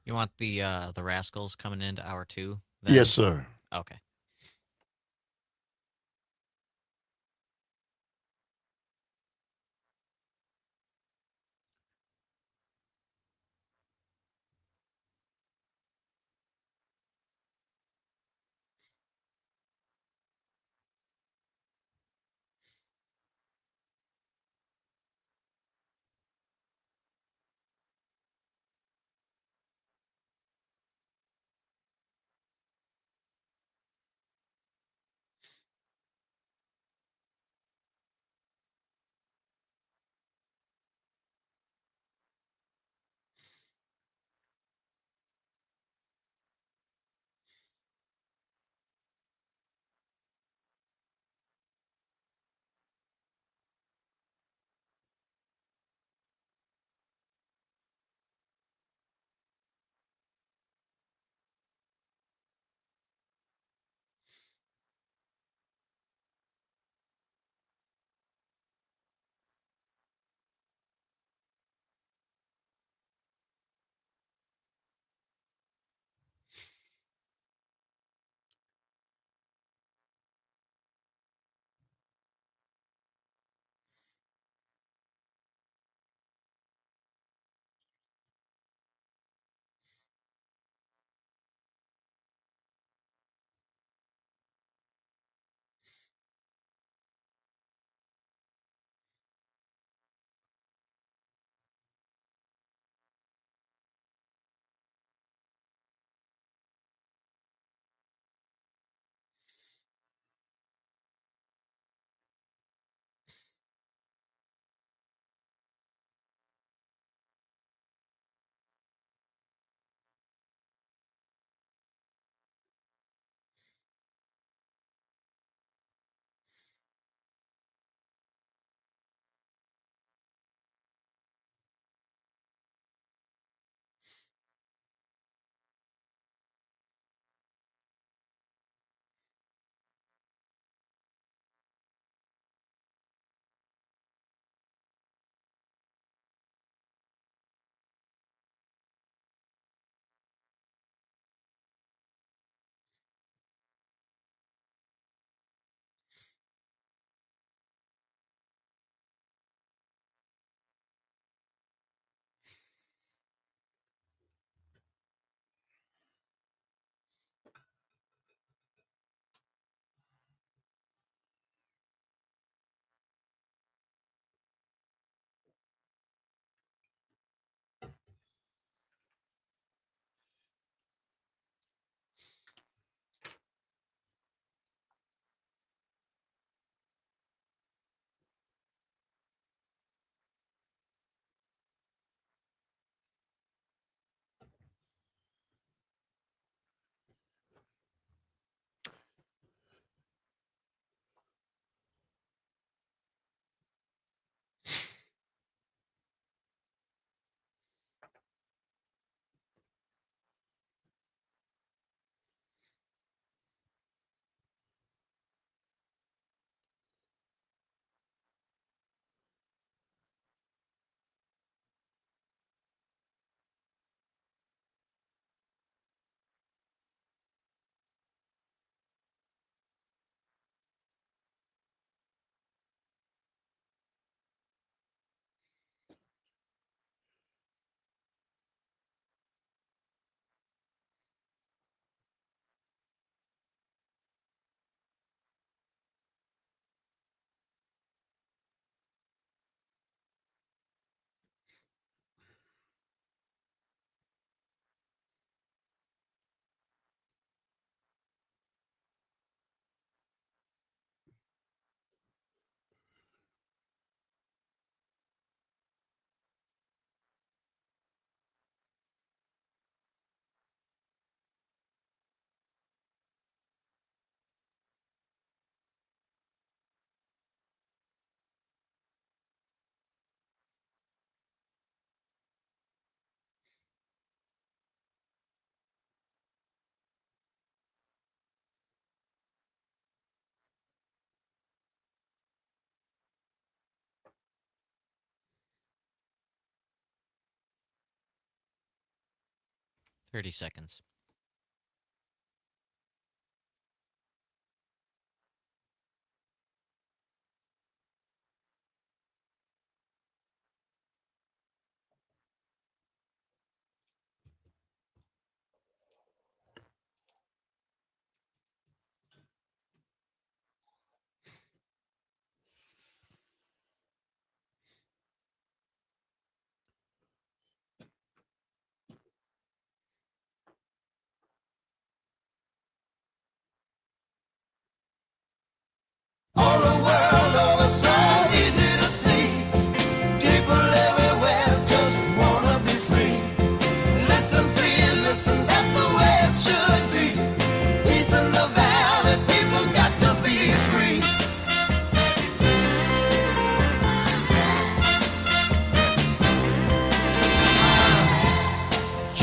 You want the Rascals coming into hour two? Then? Yes, sir. Okay. 30 seconds. All the world over, so easy to see. People everywhere just wanna be free. Listen, please listen, that's the way it should be. Peace in the valley, people got to be free.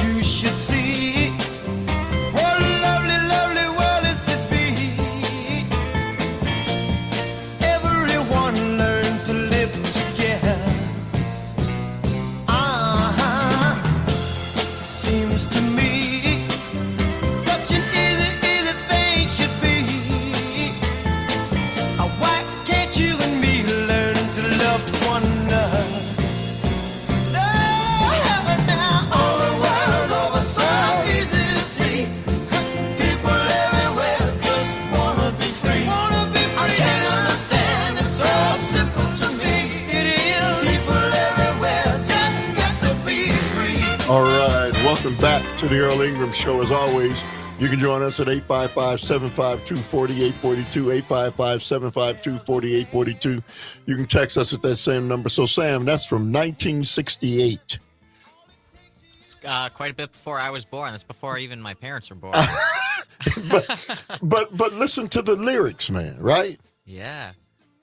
You should see what a lovely, lovely world is to be. Everyone learn to live together. Seems to me such an easy, easy thing should be. Why can't you and me learn to love one another? Now, all the world over, so easy to see. People everywhere just wanna be free. I can't understand, it's so simple to me. It is. People everywhere just got to be free. All right, welcome back to the Earl Ingram Show. As always, you can join us at 855-752-4842, 855-752-4842. You can text us at that same number. So, Sam, that's from 1968. It's quite a bit before I was born. That's before even my parents were born. But listen to the lyrics, man, right? Yeah.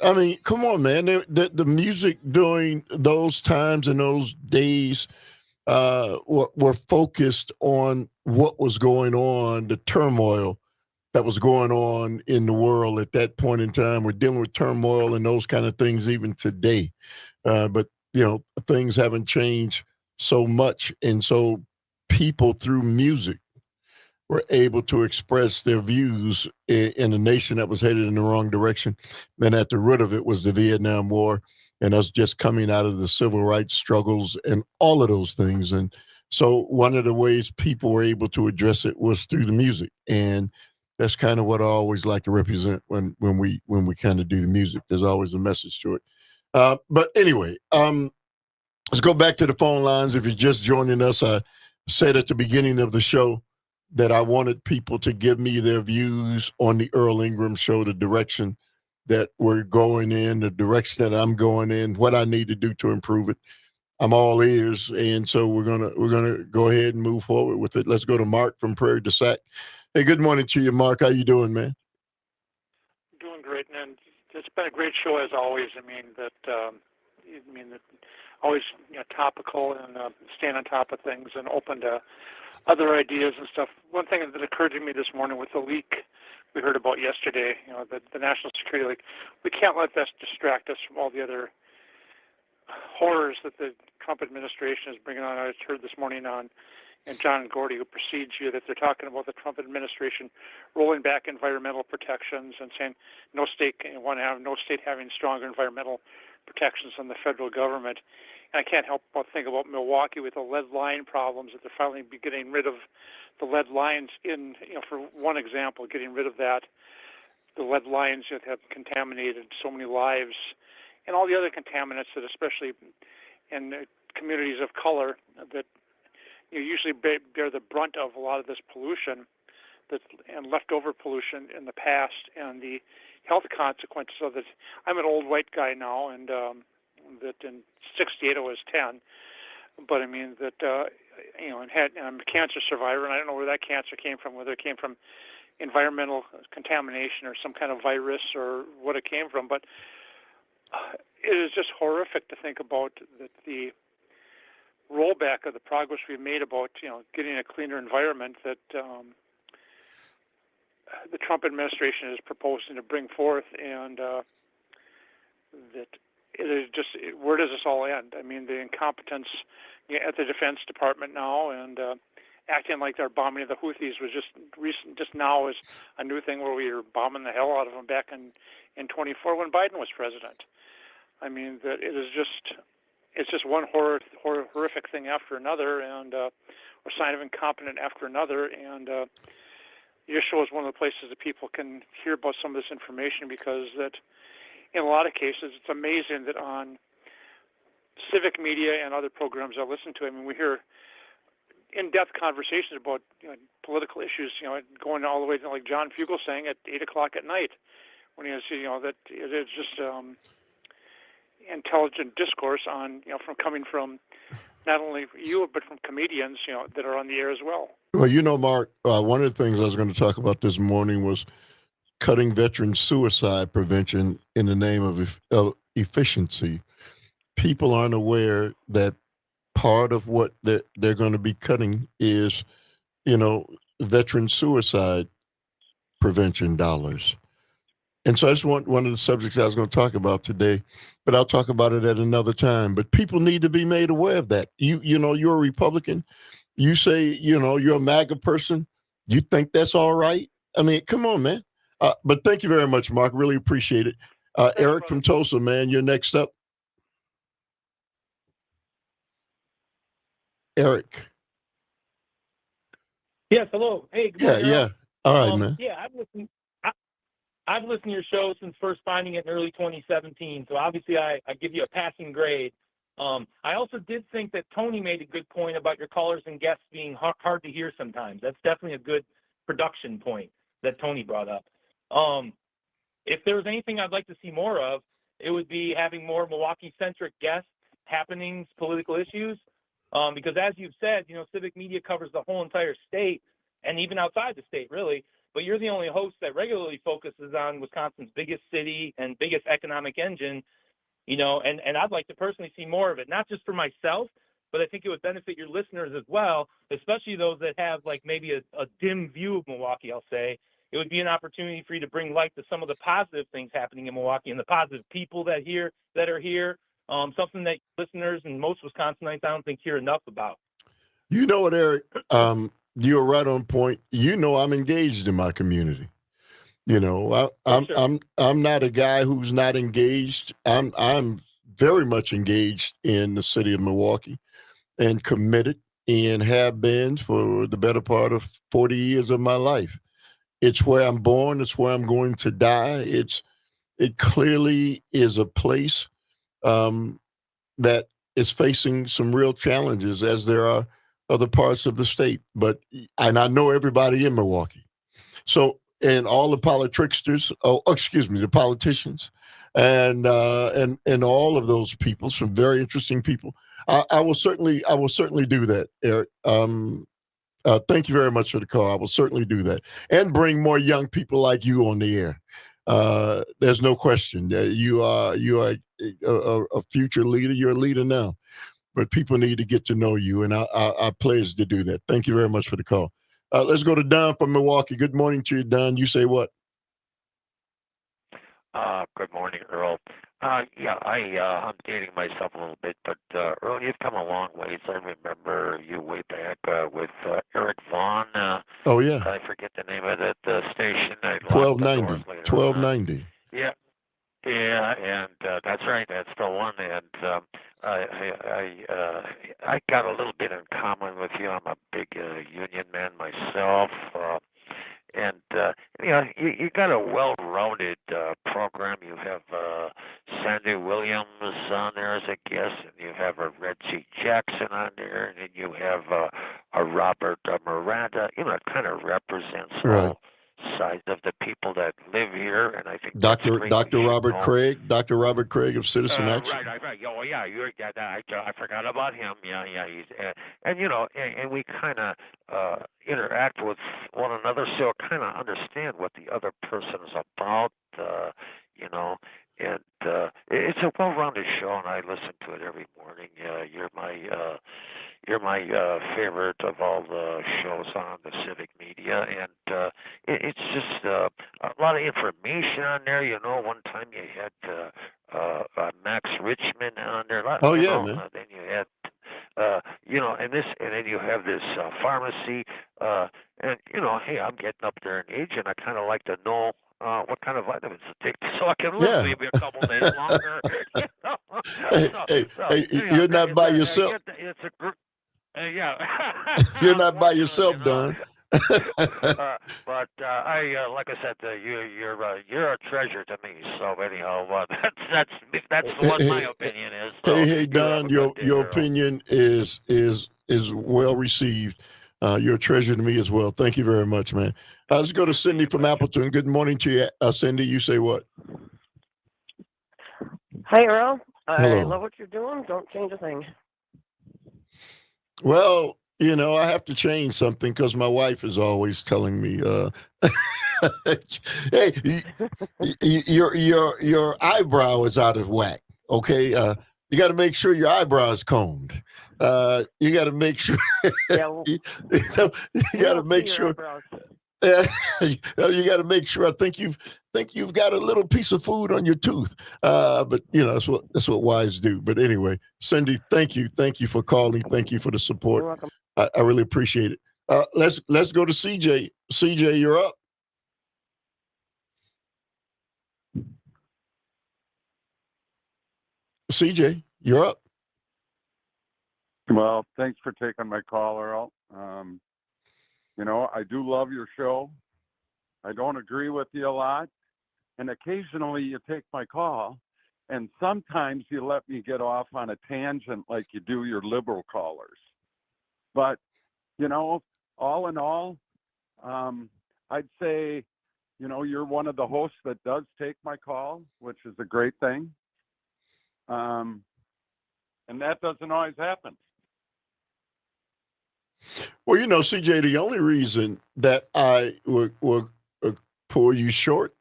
I mean, come on, man. The music during those times and those days were focused on what was going on, the turmoil that was going on in the world at that point in time. We're dealing with turmoil and those kind of things even today. But, things haven't changed so much. And so people through music were able to express their views in a nation that was headed in the wrong direction. Then at the root of it was the Vietnam War and us just coming out of the civil rights struggles and all of those things. And so one of the ways people were able to address it was through the music. And that's kind of what I always like to represent when we kind of do the music. There's always a message to it. But anyway, let's go back to the phone lines. If you're just joining us, I said at the beginning of the show that I wanted people to give me their views on the Earl Ingram Show, the direction that we're going in, the direction that I'm going in, what I need to do to improve it. I'm all ears, and so we're gonna go ahead and move forward with it. Let's go to Mark from Prairie du Sac. Hey, good morning to you, Mark. How you doing, man? Doing great, and it's been a great show as always. That always topical and staying on top of things and open to other ideas and stuff. One thing that occurred to me this morning with the leak we heard about yesterday, the national security leak, we can't let this distract us from all the other horrors that the Trump administration is bringing on. I just heard this morning on and John Gordy, who precedes you, that they're talking about the Trump administration rolling back environmental protections and saying no state having stronger environmental protections than the federal government. And I can't help but think about Milwaukee with the lead line problems, that they're finally be getting rid of the lead lines in, for one example, getting rid of that, the lead lines that have contaminated so many lives, and all the other contaminants that, especially in communities of color, that usually bear the brunt of a lot of this pollution and leftover pollution in the past, and the health consequences of it. I'm an old white guy now, and that in '68 I was 10, but I'm a cancer survivor, and I don't know where that cancer came from, whether it came from environmental contamination or some kind of virus or what it came from, but it is just horrific to think about that the rollback of the progress we've made about getting a cleaner environment that the Trump administration is proposing to bring forth, and that it is just, where does this all end? The incompetence at the Defense Department now, and acting like their bombing of the Houthis was just recent, just now is a new thing where we were bombing the hell out of them back in 24 when Biden was president. I mean, that it's just one horrific thing after another, and or sign of incompetence after another, and your show is one of the places that people can hear about some of this information, because that in a lot of cases it's amazing that on civic media and other programs I listen to, I mean, we hear in-depth conversations about political issues, going all the way to like John Fugel saying at 8 o'clock at night, when he has, that it is just intelligent discourse on, coming from not only you but from comedians, that are on the air as well. Well, Mark, one of the things I was going to talk about this morning was cutting veteran suicide prevention in the name of efficiency. People aren't aware that part of what they're going to be cutting is, veteran suicide prevention dollars. And so that's one of the subjects I was going to talk about today, but I'll talk about it at another time. But people need to be made aware of that. You're a Republican. You say, you're a MAGA person. You think that's all right? I mean, come on, man. But thank you very much, Mark. Really appreciate it. Eric from Tulsa, man, you're next up. Eric. Yes, hello. Hey, good morning. Yeah. All right, man. Yeah, I've listened to your show since first finding it in early 2017, so obviously I give you a passing grade. I also did think that Tony made a good point about your callers and guests being hard to hear sometimes. That's definitely a good production point that Tony brought up. If there was anything I'd like to see more of, it would be having more Milwaukee-centric guests, happenings, political issues, because as you've said, civic media covers the whole entire state and even outside the state, really. But you're the only host that regularly focuses on Wisconsin's biggest city and biggest economic engine, and I'd like to personally see more of it, not just for myself, but I think it would benefit your listeners as well, especially those that have like maybe a dim view of Milwaukee, I'll say. It would be an opportunity for you to bring light to some of the positive things happening in Milwaukee and the positive people that are here, something that listeners and most Wisconsinites I don't think hear enough about. You know what, Eric? You're right on point. I'm engaged in my community. I'm not a guy who's not engaged. I'm very much engaged in the city of Milwaukee and committed, and have been for the better part of 40 years of my life. It's where I'm born. It's where I'm going to die. It clearly is a place that is facing some real challenges, as there are other parts of the state. And I know everybody in Milwaukee. So, and all the the politicians, and all of those people, some very interesting people. I will certainly do that, Eric. Thank you very much for the call. I will certainly do that, and bring more young people like you on the air. There's no question. You are a future leader. You're a leader now, but people need to get to know you, and I pledge to do that. Thank you very much for the call. Let's go to Don from Milwaukee. Good morning to you, Don. You say what? Good morning, Earl. I'm dating myself a little bit, but Earl, you've come a long ways. I remember you way back with Eric Vaughn. Oh, yeah. I forget the name of the station. 1290. Yeah, and that's right. That's the one. And I got a little bit in common with you. I'm a big union man myself. And you got a well-rounded program. You have Sandy Williams on there as a guest, and you have a Red C. Jackson on there, and then you have a Robert Miranda. It kind of represents all sides of the people that live here, and I think Dr. Robert Craig of Citizen Action. Right. Oh, yeah, I forgot about him. Yeah. He's and we kind of interact with one another, so kind of understand what the other person is about. And it's a well-rounded show, and I listen to it every morning. You're my favorite of all the shows on the civic media, and it's just a lot of information on there. One time you had Max Richmond on there. Man. Then you had and then you have this pharmacy, and hey, I'm getting up there in age, and I kind of like to know what kind of vitamins to take so I can live Yeah. maybe a couple days longer. Hey, you're not by yourself. It's a group. Yeah. You're not by Unfortunately, yourself, Don. but like I said, you're a treasure to me. So anyhow, that's what my opinion is. So Hey, you have Don, a your good day, Earl. opinion is well received. You're a treasure to me as well. Thank you very much, man. Let's go to Cindy from Appleton. Good morning to you, Cindy. You say what? Hi, Earl. I Hello. love what you're doing. Don't change a thing. Well, I have to change something because my wife is always telling me, "Hey, your eyebrow is out of whack." Okay, you got to make sure your eyebrow is combed. You got to make sure. Yeah, well, you got to make sure. You got to make sure. I think you've got a little piece of food on your tooth. But that's what wives do. But anyway, Cindy, thank you for calling. Thank you for the support. You're welcome. I really appreciate it. Let's go to CJ. CJ, you're up. CJ, you're up. Well, thanks for taking my call, Earl. I do love your show. I don't agree with you a lot, and occasionally you take my call, and sometimes you let me get off on a tangent like you do your liberal callers. But, all in all, I'd say, you're one of the hosts that does take my call, which is a great thing. And that doesn't always happen. Well, CJ, the only reason that I will pull you short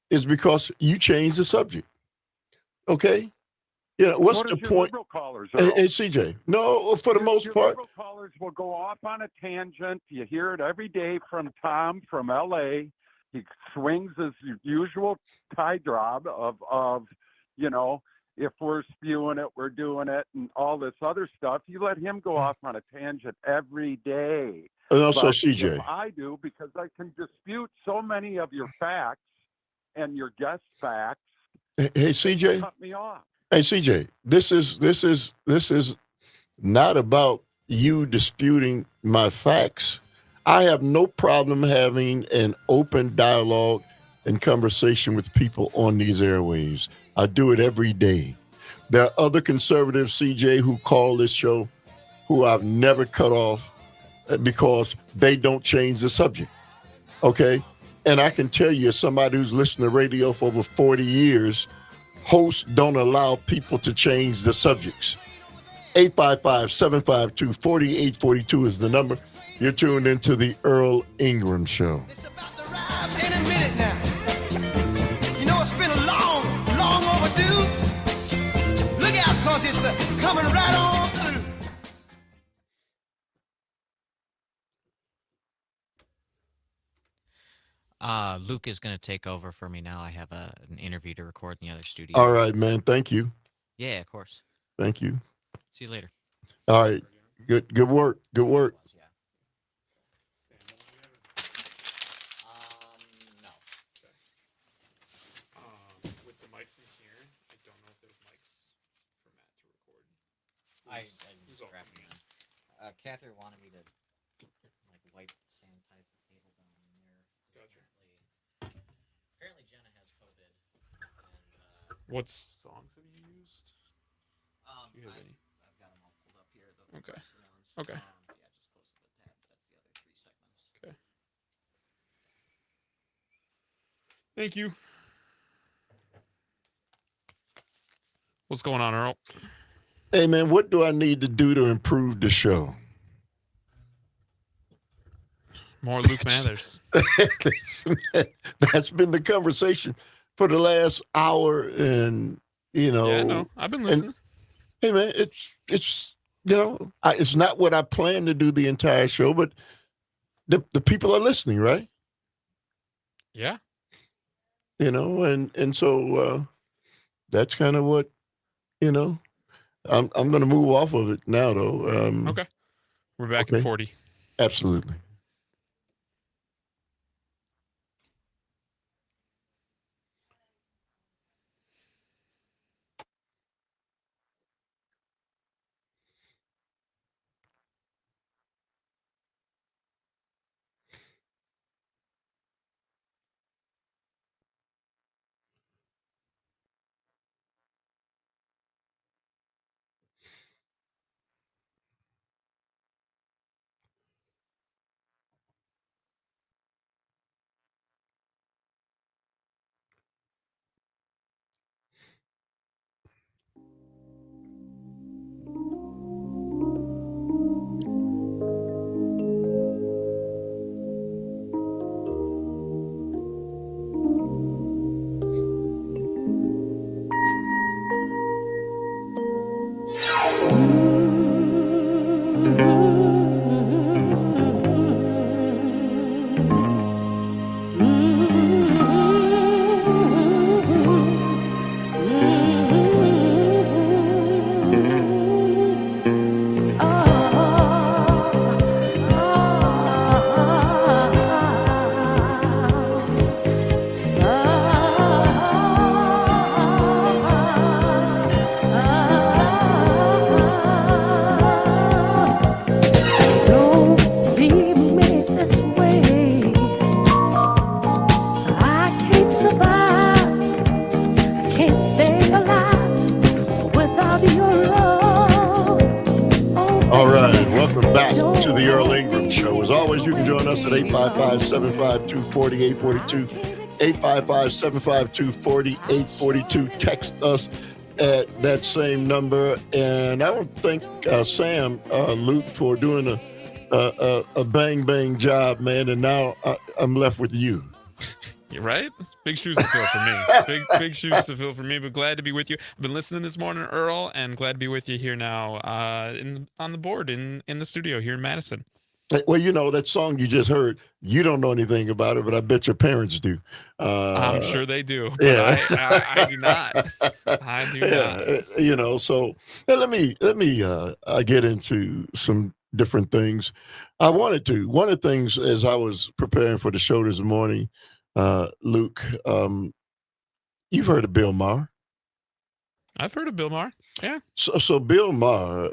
is because you changed the subject. Okay? What's What the is your point? liberal callers, Hey, Earl? CJ, no, for the most Your part. liberal callers will go off on a tangent. You hear it every day from Tom from L.A. He swings his usual tie job of if we're spewing it, we're doing it, and all this other stuff. You let him go off on a tangent every day. And also, But CJ. if I do, because I can dispute so many of your facts and your guest facts, Hey, CJ. cut me off. Hey, CJ. This is not about you disputing my facts. I have no problem having an open dialogue and conversation with people on these airwaves. I do it every day. There are other conservatives, CJ, who call this show who I've never cut off because they don't change the subject. Okay? And I can tell you, as somebody who's listened to radio for over 40 years, hosts don't allow people to change the subjects. 855-752-4842 is the number. You're tuned into the Earl Ingram Show. In a minute now. It's been long overdue. Look out, cause it's coming right on through. Luke is going to take over for me now. I have an interview to record in the other studio. All right, man. Thank you. Yeah, of course. Thank you. See you later. All right. Good work. Good work. No. With the mics in here, I don't know if there's mics for Matt to record. I just grabbed me one. Catherine wanted me to sanitize the table down in there. Gotcha. Apparently Jenna has COVID. And, what songs have you used? Do you have any? I've got them all pulled up here. Okay. Ones. Okay. Yeah, just close to the tab. That's the other 3 segments. Okay. Thank you. What's going on, Earl? Hey, man, what do I need to do to improve the show? More Luke Mathers. That's been the conversation for the last hour, and Yeah, I know. I've been listening. Hey, man, it's it's not what I plan to do the entire show, but the people are listening, right? Yeah. And so that's kind of what I'm going to move off of it now, though. Okay. We're back in 40. Absolutely. Don't leave me this way. I can't survive. I can't stay alive without your love. All right, welcome back to the Earl Ingram Show. As always, you can join us at 855-752-4842, 855-752-4842. Text us at that same number. And I want to thank Sam, Luke, for doing a bang job, man. And now I'm left with you. You're right. Big shoes to fill for me. Big shoes to fill for me, but glad to be with you. I've been listening this morning, Earl, and glad to be with you here now on the board in the studio here in Madison. Well, you know, that song you just heard, you don't know anything about it, but I bet your parents do. I'm sure they do, but yeah. I do not. I do not. You know, so let me get into some different things. I wanted to. One of the things as I was preparing for the show this morning, Luke, you've heard of Bill Maher. I've heard of Bill Maher. Yeah. So Bill Maher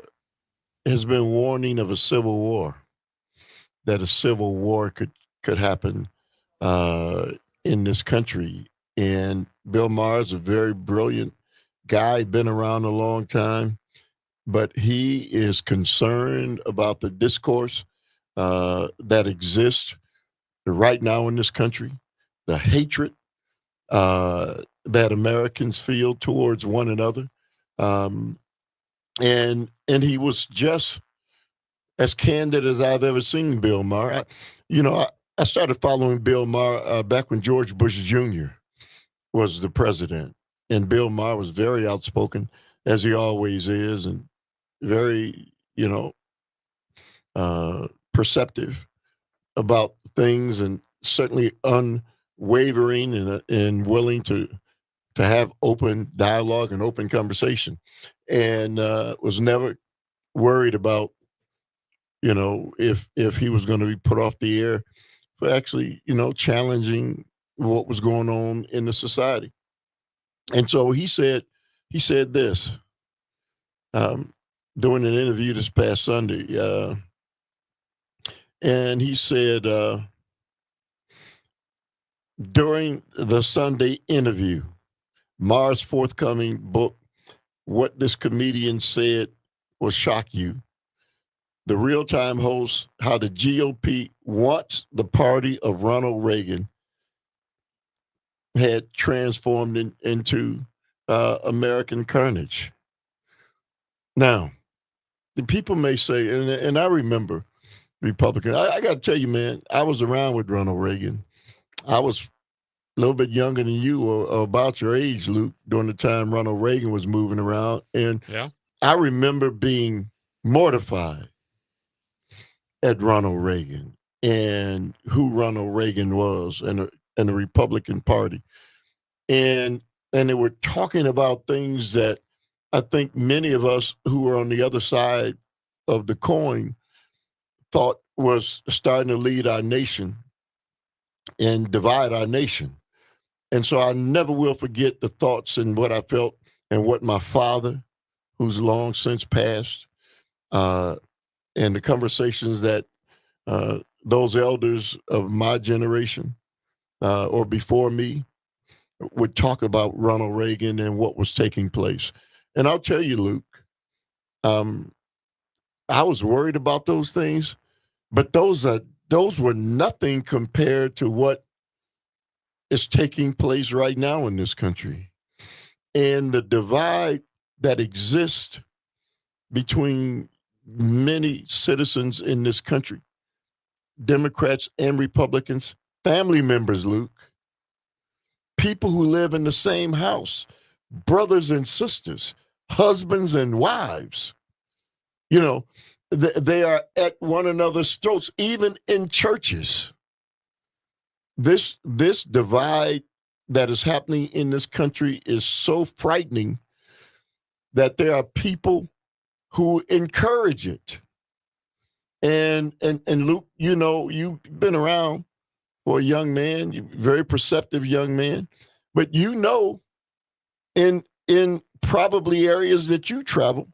has been warning of a civil war, that a civil war could happen in this country. And Bill Maher is a very brilliant guy, been around a long time, but he is concerned about the discourse that exists right now in this country, the hatred that Americans feel towards one another. And he was just as candid as I've ever seen Bill Maher. I started following Bill Maher back when George Bush Jr. was the president. And Bill Maher was very outspoken, as he always is, and very, perceptive about things, and certainly unwavering and willing to have open dialogue and open conversation, and was never worried about, if he was going to be put off the air for actually, challenging what was going on in the society. And so he said this during an interview this past Sunday. And he said during the Sunday interview, Maher's forthcoming book, What This Comedian Said Will Shock You. The real-time host, How the GOP Wants the Party of Ronald Reagan had transformed into American carnage. Now, the people may say, and I remember Republican. I got to tell you, man, I was around with Ronald Reagan. I was a little bit younger than you, or about your age, Luke, during the time Ronald Reagan was moving around. And I remember being mortified at Ronald Reagan and who Ronald Reagan was, and the Republican Party. And they were talking about things that I think many of us who were on the other side of the coin thought was starting to lead our nation and divide our nation. And so I never will forget the thoughts and what I felt and what my father, who's long since passed, and the conversations that those elders of my generation or before me would talk about Ronald Reagan and what was taking place. And I'll tell you, Luke, I was worried about those things, but those were nothing compared to what is taking place right now in this country. And the divide that exists between many citizens in this country, Democrats and Republicans, family members, Luke, people who live in the same house, brothers and sisters, husbands and wives, you know, they are at one another's throats, even in churches. This divide that is happening in this country is so frightening that there are people who encourage it. And Luke, you know, you've been around for a young man, you're a very perceptive young man, but you know, in probably areas that you travel,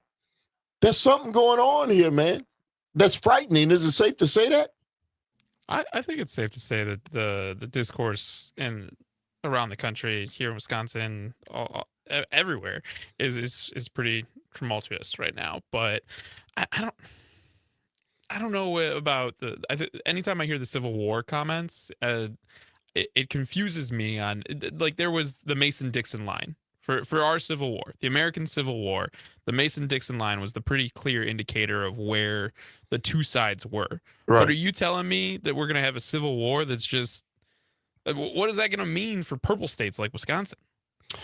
there's something going on here, man. That's frightening. Is it safe to say that? I think it's safe to say that the discourse around the country, here in Wisconsin, everywhere, is pretty tumultuous right now. But I don't know about anytime I hear the Civil War comments, it confuses me on, like, there was the Mason-Dixon line for our Civil War, the American Civil War. The Mason-Dixon line was the pretty clear indicator of where the two sides were. Right. But are you telling me that we're going to have a Civil War that's just, what is that going to mean for purple states like Wisconsin?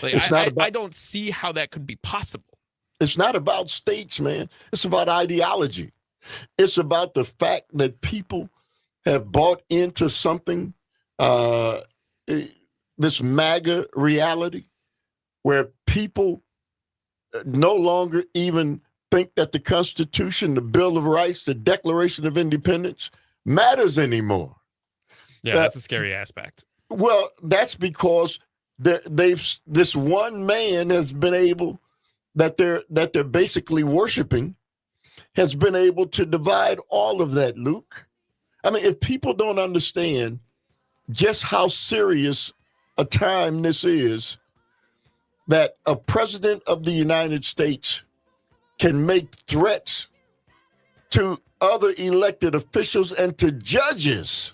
Like, I don't see how that could be possible. It's not about states, man. It's about ideology. It's about the fact that people have bought into something, this MAGA reality, where people no longer even think that the Constitution, the Bill of Rights, the Declaration of Independence matters anymore. Yeah, that's a scary aspect. Well, that's because this one man has been able, that they're basically worshiping, has been able to divide all of that, Luke. I mean, if people don't understand just how serious a time this is, that a president of the United States can make threats to other elected officials and to judges,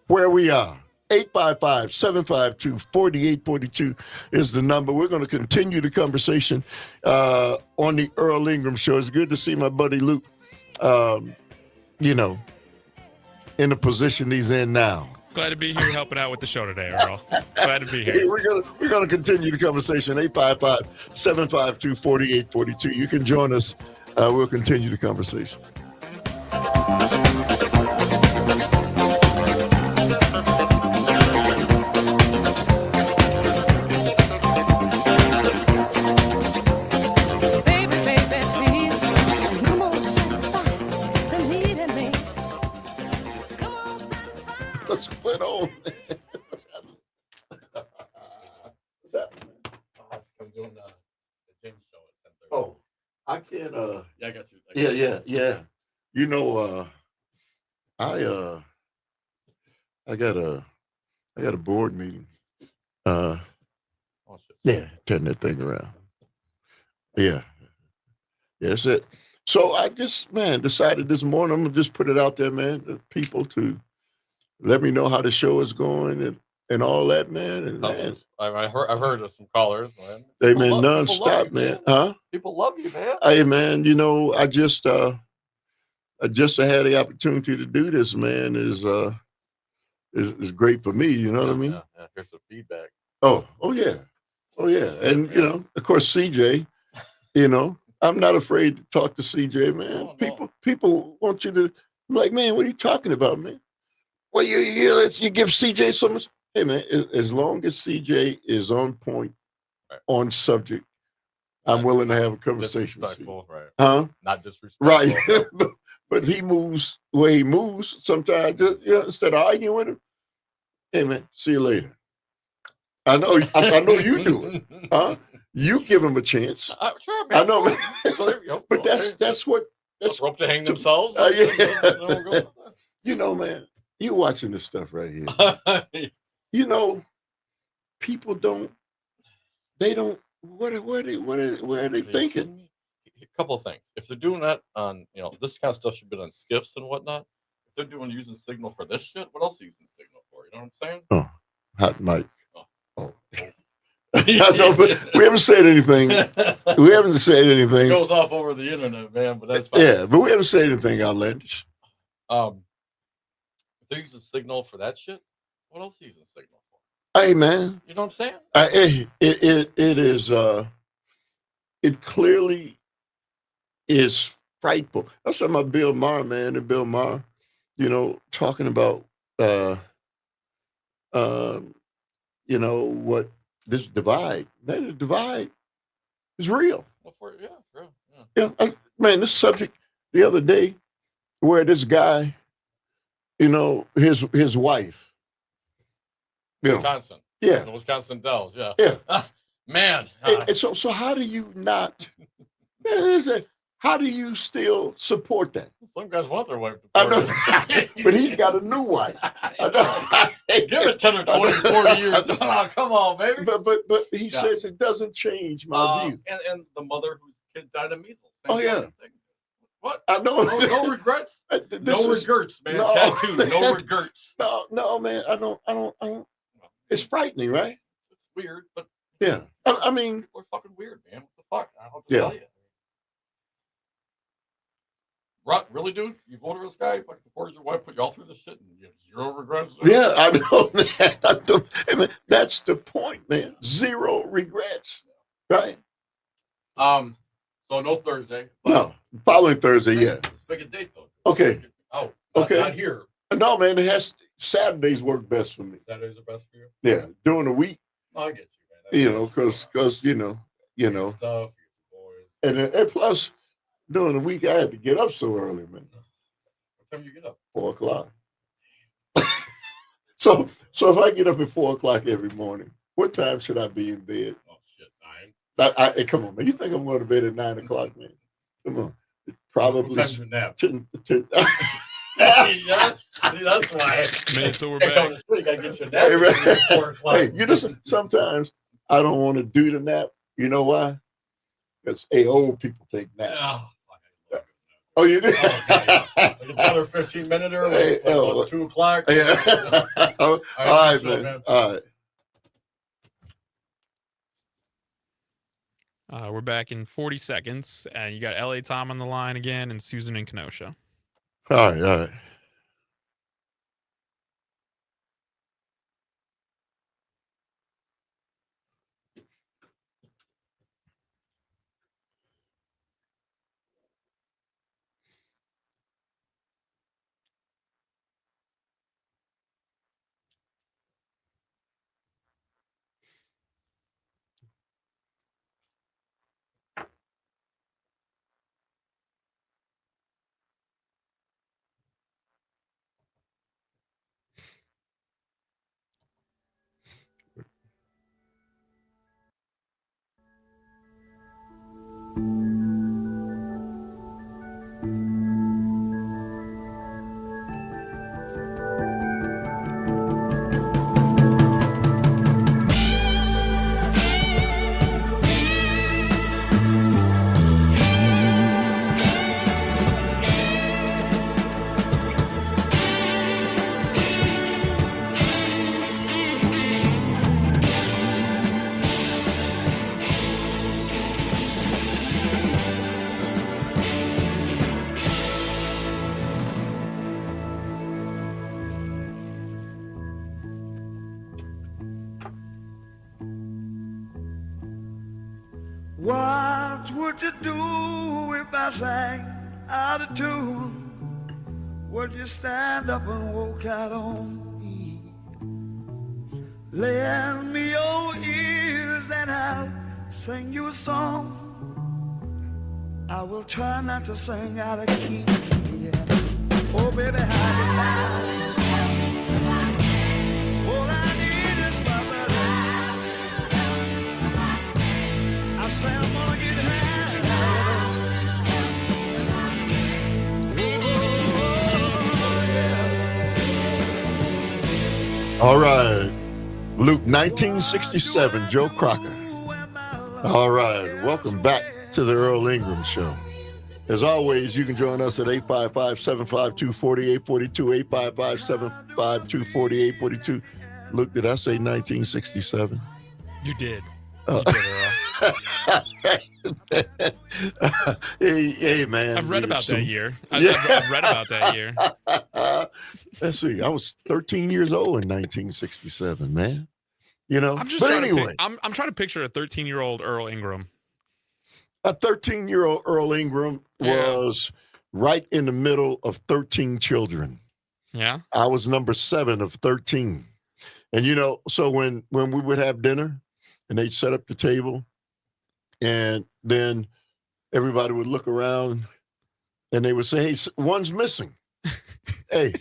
where we are. 855-752-4842 is the number. We're going to continue the conversation on the Earl Ingram Show. It's good to see my buddy Luke, you know, in the position he's in now. Glad to be here helping out with the show today, Earl. Glad to be here. We're gonna continue the conversation. 855-752-4842. You can join us. We'll continue the conversation. What's going on? What's happening? What's happening? I'm doing the gym show at 10:30. Oh, I can't. Yeah, I got you. Yeah. You know, I got a board meeting. Oh, shit. Yeah, turn that thing around. Yeah, that's it. So I just, man, decided this morning I'm gonna just put it out there, man, to people to let me know how the show is going and all that, man. And man, I've heard of some callers, man. hey, People man, love nonstop, you, man. Huh? People love you, man. Hey, man, you know, I just had the opportunity to do this, man. Is great for me. You know what I mean? Yeah. Here's some feedback. Oh yeah. And you know, of course, CJ. You know, I'm not afraid to talk to CJ, man. People want you to be like, man, what are you talking about, man? Well, you give CJ so much. Hey, man, as long as CJ is on point, on subject, I'm willing to have a conversation with you. Disrespectful, right? Huh? Not disrespectful. Right. but he moves where he moves. Sometimes, instead of arguing with him, hey man, see you later. I know you do it, huh? You give him a chance. Sure, man. I know, man. So there you go. But that's what rope to hang themselves. Yeah. You know, man, you watching this stuff right here. You know, people don't. They don't. What are they thinking? A couple of things. If they're doing that on, this kind of stuff should be on skiffs and whatnot. If they're using Signal for this shit, what else are you using Signal for? You know what I'm saying? Oh, hot mic. Oh. No, but we haven't said anything. We haven't said anything. It goes off over the internet, man, but that's fine. Yeah, but we haven't said anything outlandish. If they're using Signal for that shit, what else are you using Signal for? Hey, man. You know what I'm saying? It is. It clearly is frightful. That's talking about Bill Maher, man, and Bill Maher, talking about what this divide. That divide is real. Yeah, man, this subject the other day where this guy, his wife. Wisconsin. Yeah. The Wisconsin Dells, yeah. Yeah. Man. And so how do you not, how do you still support that? Some guys want their wife to I know, but he's got a new wife. Give it 10 or 20, 40 years. Oh, come on, baby. But he says it doesn't change my view. And the mother whose kid died of measles. Yeah. What? I know. No regrets. No regrets, man. No, Tattoo. No regrets. No, man. I don't. It's frightening, right? It's weird, but yeah. I mean, we're fucking weird, man. What the fuck? I don't Yeah. tell you. Right, really, dude? You voted for this guy, fucking supported your wife, put you all through this shit, and you have zero regrets? Yeah, I know that. I mean, that's the point, man. Zero regrets, right? So no Thursday. No, following Thursday, yeah. Let's make a date, though. Okay. Oh, Okay. Not here. No, man, Saturdays work best for me. Saturdays are best for you? Yeah, during the week, No, I get you, man. because Stuff, and plus during the week I had to get up so early, man. What time do you get up? 4 o'clock. So if I get up at 4 o'clock every morning, what time should I be in bed? Oh shit, 9. Come on, man. You think I'm going to bed at 9 o'clock, man? Come on. Probably. What time's your nap? 10. Yeah, see, that's why. Man, so we're Can't come back. to sleep, I get your Hey, nap man. at 4 o'clock. Hey, sometimes I don't want to do the nap. You know why? Because old people take naps. Oh, you do? Like a 10 or 15 minute or Hey, like 2 o'clock. Yeah. All right, so, man. All right. We're back in 40 seconds, and you got LA Tom on the line again, and Susan in Kenosha. All right. What would you do if I sang out of tune? Would you stand up and walk out on me? Lend me your ears and I'll sing you a song I will try not to sing out of key. Yeah. Oh, baby, how you like? All I need is my brother. I say I'm gonna get high. All right. Luke 1967, Joe Crocker. All right. Welcome back to the Earl Ingram Show. As always, you can join us at 855-752-4842, 855-752-4842. Luke, did I say 1967? You did. You did, Earl. hey, man. I've read about that year. I've read about that year. Let's see. I was 13 years old in 1967, man. You know, I'm just but trying anyway, to I'm trying to picture a 13-year-old Earl Ingram. a 13-year-old Earl Ingram was right in the middle of 13 children. Yeah. I was number 7 of 13. And, you know, so when we would have dinner and they'd set up the table and then everybody would look around and they would say, hey, one's missing. Hey,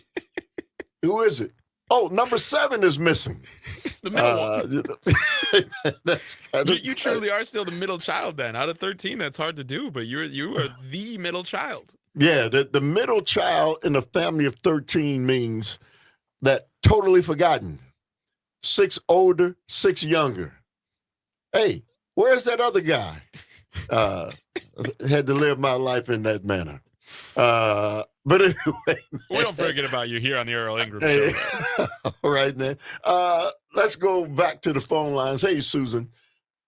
who is it? Oh, number 7 is missing. The middle one. That's kind of You truly are still the middle child then. Out of 13, that's hard to do, but you are the middle child. Yeah, the middle child in a family of 13 means that totally forgotten. 6 older, 6 younger. Hey, where's that other guy? Had to live my life in that manner. But anyway, We don't forget about you here on the Earl Ingram hey, Show. all right, man. Let's go back to the phone lines. Hey, Susan,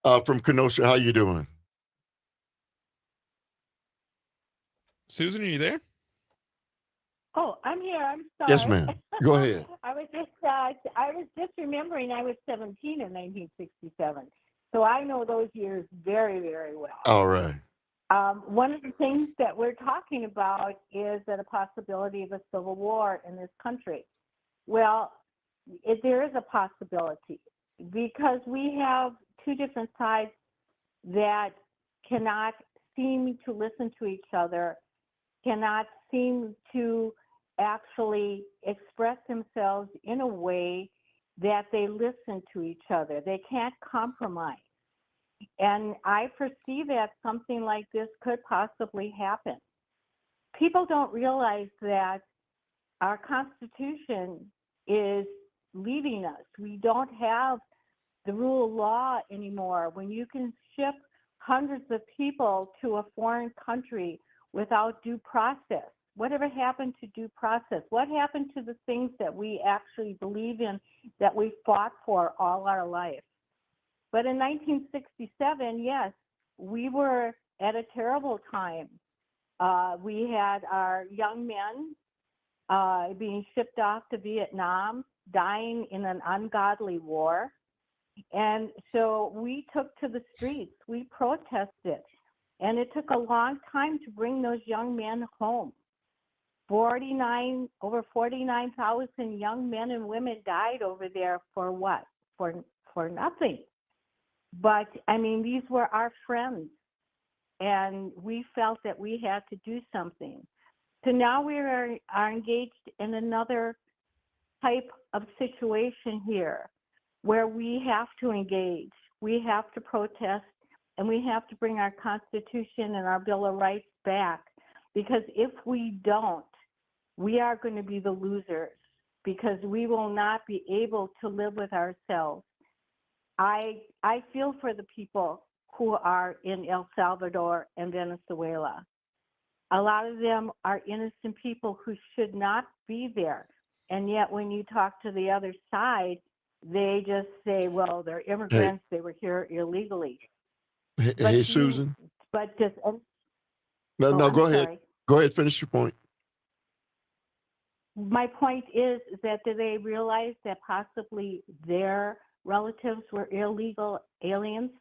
from Kenosha, how you doing? Susan, are you there? Oh, I'm here. I'm sorry. Yes, ma'am. Go ahead. I was just remembering I was 17 in 1967, so I know those years very, very well. All right. One of the things that we're talking about is that a possibility of a civil war in this country. Well, there is a possibility because we have two different sides that cannot seem to listen to each other, cannot seem to actually express themselves in a way that they listen to each other. They can't compromise. And I foresee that something like this could possibly happen. People don't realize that our Constitution is leaving us. We don't have the rule of law anymore. When you can ship hundreds of people to a foreign country without due process, whatever happened to due process? What happened to the things that we actually believe in, that we fought for all our life? But in 1967, yes, we were at a terrible time. We had our young men being shipped off to Vietnam, dying in an ungodly war. And so we took to the streets, we protested, and it took a long time to bring those young men home. Over 49,000 young men and women died over there for what? For nothing. But I mean, these were our friends, and we felt that we had to do something. So now we are engaged in another type of situation here where we have to engage, we have to protest, and we have to bring our Constitution and our Bill of Rights back. Because if we don't, we are going to be the losers because we will not be able to live with ourselves. I feel for the people who are in El Salvador and Venezuela. A lot of them are innocent people who should not be there. And yet when you talk to the other side, they just say, well, they're immigrants, they were here illegally. Hey, Susan. But just No, I'm go ahead. sorry. Go ahead, finish your point. My point is that do they realize that possibly their relatives were illegal aliens?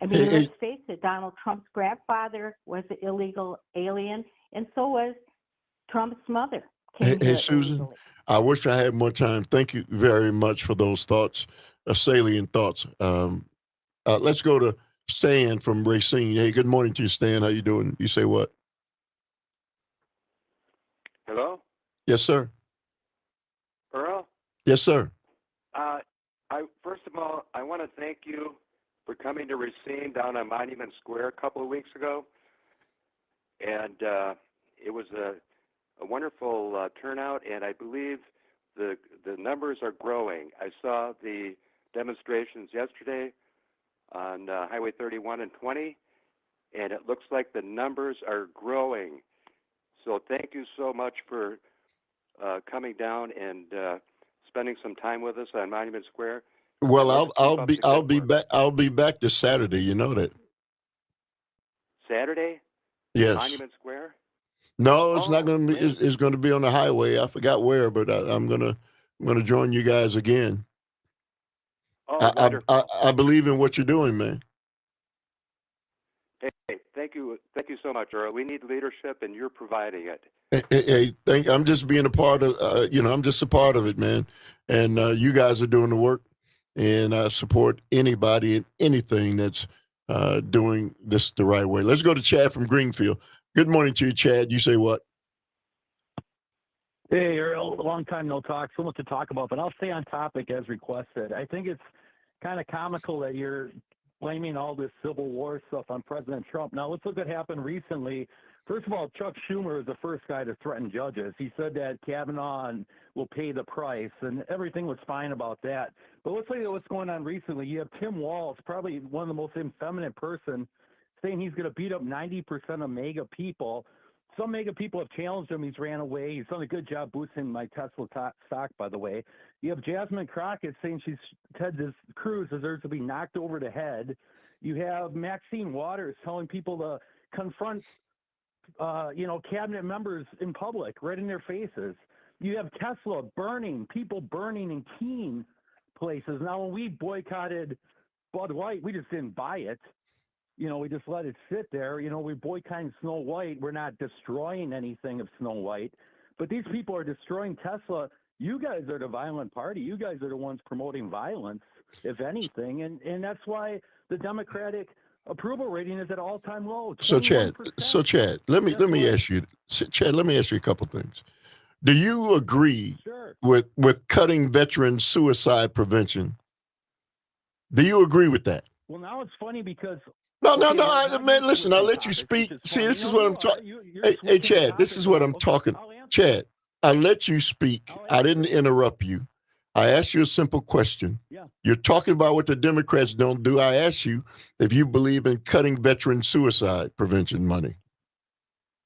I mean, let's face it, Donald Trump's grandfather was an illegal alien, and so was Trump's mother. Hey, Susan, illegally. I wish I had more time. Thank you very much for those thoughts, salient thoughts. Let's go to Stan from Racine. Hey, good morning to you, Stan. How you doing? You say what? Hello, Yes, sir. Earl. Yes, sir. I first of all, I want to thank you for coming to Racine down on Monument Square a couple of weeks ago, and it was a wonderful turnout. And I believe the numbers are growing. I saw the demonstrations yesterday on Highway 31 and 20, and it looks like the numbers are growing. So thank you so much for coming down and spending some time with us on Monument Square. Well, And let's keep up the I'll good be work. back. I'll be back this Saturday. You know that. Saturday, Yes. Monument Square. No, it's not Oh, going to be. It's going to be on the highway. I forgot where, but I'm gonna join you guys again. Oh, wonderful. I believe in what you're doing, man. Hey, thank you so much, Earl. We need leadership, and you're providing it. I'm just being a part of. I'm just a part of it, man. And you guys are doing the work, and I support anybody and anything that's doing this the right way. Let's go to Chad from Greenfield. Good morning to you, Chad. You say what? Hey, Earl, a long time no talk, so much to talk about, but I'll stay on topic as requested. I think it's kind of comical that you're blaming all this Civil War stuff on President Trump. Now, let's look at what happened recently. First of all, Chuck Schumer is the first guy to threaten judges. He said that Kavanaugh will pay the price, and everything was fine about that. But let's look at what's going on recently. You have Tim Walz, probably one of the most effeminate person, saying he's going to beat up 90% of MAGA people. Some MAGA people have challenged him. He's ran away. He's done a good job boosting my Tesla stock, by the way. You have Jasmine Crockett saying Ted Cruz deserves to be knocked over the head. You have Maxine Waters telling people to confront, cabinet members in public, right in their faces. You have Tesla people burning in Keene places. Now, when we boycotted Bud Light, we just didn't buy it. We just let it sit there. We boycotting Snow White. We're not destroying anything of Snow White. But these people are destroying Tesla. You guys are the violent party. You guys are the ones promoting violence, if anything. And that's why the Democratic approval rating is at all-time low. So 21%. Chad, let me ask you, Chad, let me ask you a couple things. Do you agree with cutting veteran suicide prevention? Do you agree with that? Well, now it's funny because No, man, listen, I'll let you speak. See, this is what I'm talking. Hey, Chad, this is what I'm talking. Chad, I let you speak. I didn't interrupt you. I asked you a simple question. Yeah. You're talking about what the Democrats don't do. I asked you if you believe in cutting veteran suicide prevention money.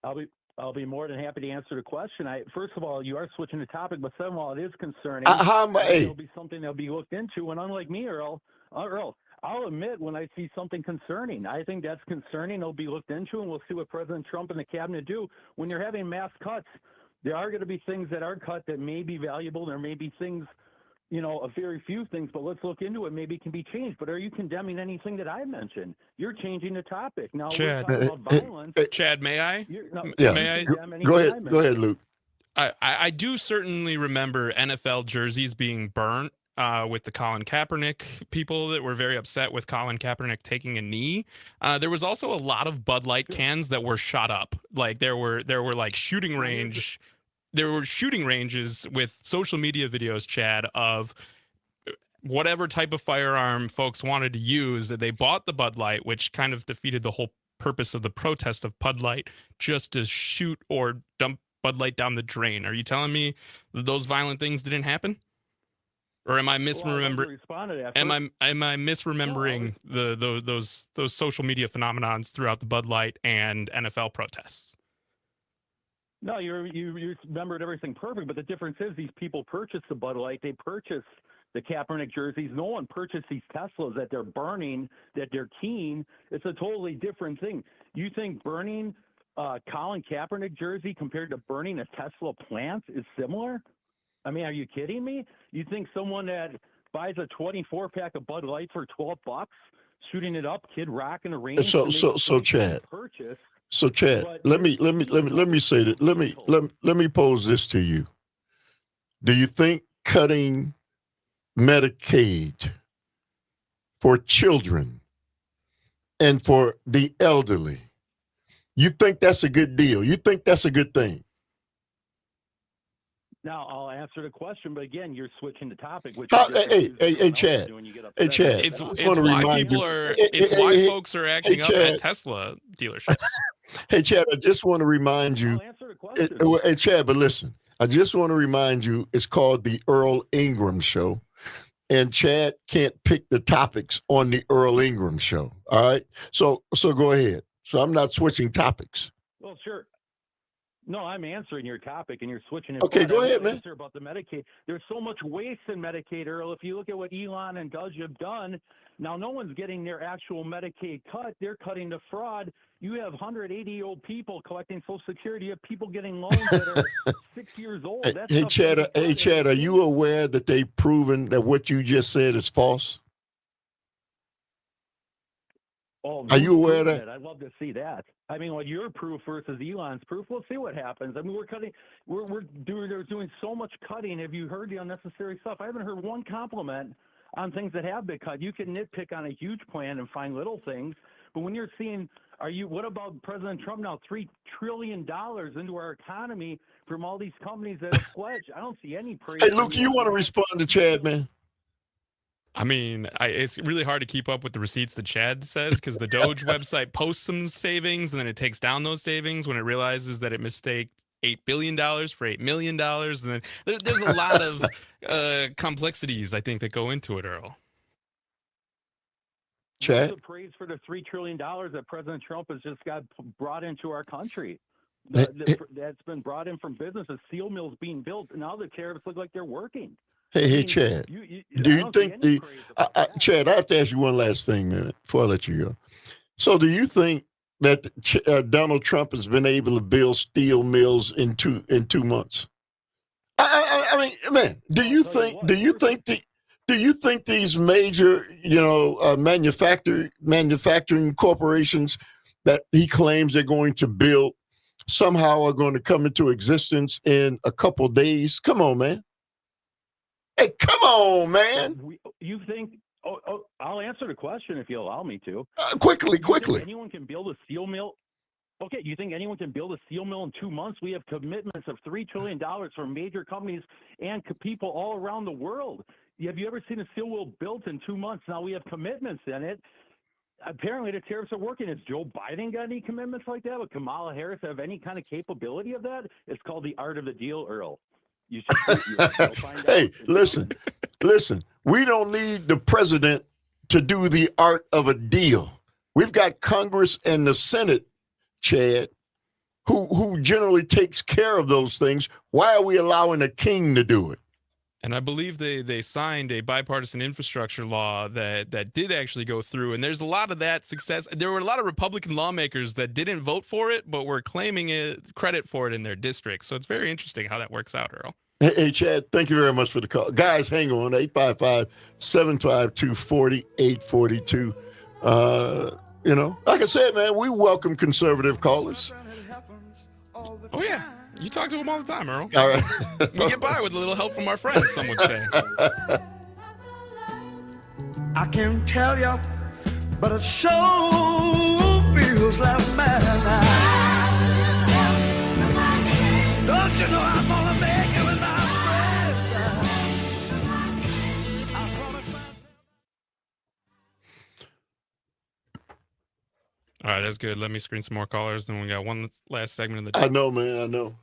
I'll be more than happy to answer the question. First of all, you are switching the topic, but second of all, it is concerning. It'll be something that'll be looked into. And unlike me, Earl, I'll admit when I see something concerning. I think that's concerning. It'll be looked into, and we'll see what President Trump and the cabinet do. When you're having mass cuts, there are going to be things that are cut that may be valuable. There may be things, a very few things, but let's look into it. Maybe it can be changed. But are you condemning anything that I mentioned? You're changing the topic. Now, Chad, we're talking about violence. Chad, may I? Yeah. May I? Go ahead, Luke. I do certainly remember NFL jerseys being burnt with the Colin Kaepernick people that were very upset with Colin Kaepernick taking a knee. There was also a lot of Bud Light cans that were shot up. Like there were like shooting range. There were shooting ranges with social media videos, Chad, of whatever type of firearm folks wanted to use. They bought the Bud Light, which kind of defeated the whole purpose of the protest of Bud Light, just to shoot or dump Bud Light down the drain. Are you telling me that those violent things didn't happen? Or am I misremembering? Am I misremembering those social media phenomenons throughout the Bud Light and NFL protests? No, you remembered everything perfect, but the difference is these people purchased the Bud Light. They purchased the Kaepernick jerseys. No one purchased these Teslas that they're burning, that they're keen. It's a totally different thing. You think burning Colin Kaepernick jersey compared to burning a Tesla plant is similar? I mean, are you kidding me? You think someone that buys a 24-pack of Bud Light for $12, shooting it up, Kid Rock in the rain? So Chad. Purchase. So Chad, let me say that. Let me pose this to you. Do you think cutting Medicaid for children and for the elderly. You think that's a good deal? You think that's a good thing? Now I'll answer the question, but again, you're switching the topic, which Hey, Chad. Hey, Chad. It's I just want to why remind people you. are. Hey, It's hey, why hey, folks are acting up Chad. at Tesla dealerships. Hey, Chad, I just want to remind you. Hey, Chad, but listen, I just want to remind you it's called the Earl Ingram Show. And Chad can't pick the topics on the Earl Ingram Show. All right. So go ahead. So I'm not switching topics. Well, sure. No, I'm answering your topic, and you're switching it. Okay, but go I ahead, will man. answer about the Medicaid. There's so much waste in Medicaid, Earl. If you look at what Elon and Doug have done, now no one's getting their actual Medicaid cut. They're cutting the fraud. You have 180-year-old people collecting Social Security. You have people getting loans that are 6 years old. That Hey, stuff's Chad. gonna be Hey, cut. Chad. Are you aware that they've proven that what you just said is false? Oh, Are you who's aware of proving that? it? I'd love to see that. I mean, what your proof versus Elon's proof. We'll see what happens. I mean, they're doing so much cutting. Have you heard the unnecessary stuff? I haven't heard one compliment on things that have been cut. You can nitpick on a huge plan and find little things, but when you're seeing, what about President Trump now? $3 trillion into our economy from all these companies that have pledged. I don't see any praise. Hey, Luke, you want to respond to Chad, man? I mean, it's really hard to keep up with the receipts that Chad says because the Doge website posts some savings and then it takes down those savings when it realizes that it mistaked $8 billion for $8 million. And then there's a lot of complexities, I think, that go into it, Earl. Where's the praise for the $3 trillion that President Trump has just got brought into our country? That's been brought in from businesses, steel mills being built. Now the tariffs look like they're working. Hey, Chad. Do you think Chad? I have to ask you one last thing, man, before I let you go. So, do you think that Donald Trump has been able to build steel mills in 2 months? I mean, man, do you think these major, manufacturing corporations that he claims they're going to build somehow are going to come into existence in a couple days? Come on, man. Hey, come on, man. You think? I'll answer the question if you allow me to. Quickly. Anyone can build a steel mill? Okay, you think anyone can build a steel mill in 2 months? We have commitments of $3 trillion from major companies and people all around the world. Have you ever seen a steel mill built in 2 months? Now we have commitments in it. Apparently the tariffs are working. Has Joe Biden got any commitments like that? Would Kamala Harris have any kind of capability of that? It's called the art of the deal, Earl. You should you'll find Hey, out. listen. We don't need the president to do the art of a deal. We've got Congress and the Senate, Chad, who generally takes care of those things. Why are we allowing a king to do it? And I believe they signed a bipartisan infrastructure law that did actually go through. And there's a lot of that success. There were a lot of Republican lawmakers that didn't vote for it, but were claiming credit for it in their districts. So it's very interesting how that works out, Earl. Hey, Chad, thank you very much for the call. Guys, hang on, 855-752-4842. Like I said, man, we welcome conservative callers. Oh, yeah. You talk to them all the time, Earl. All right. We get by with a little help from our friends, some would say. I can't tell you, but it sure feels like madness. Don't you know I'm gonna make it with my All right, that's good. Let me screen some more callers. Then we got one last segment of the day. I know, man. I know.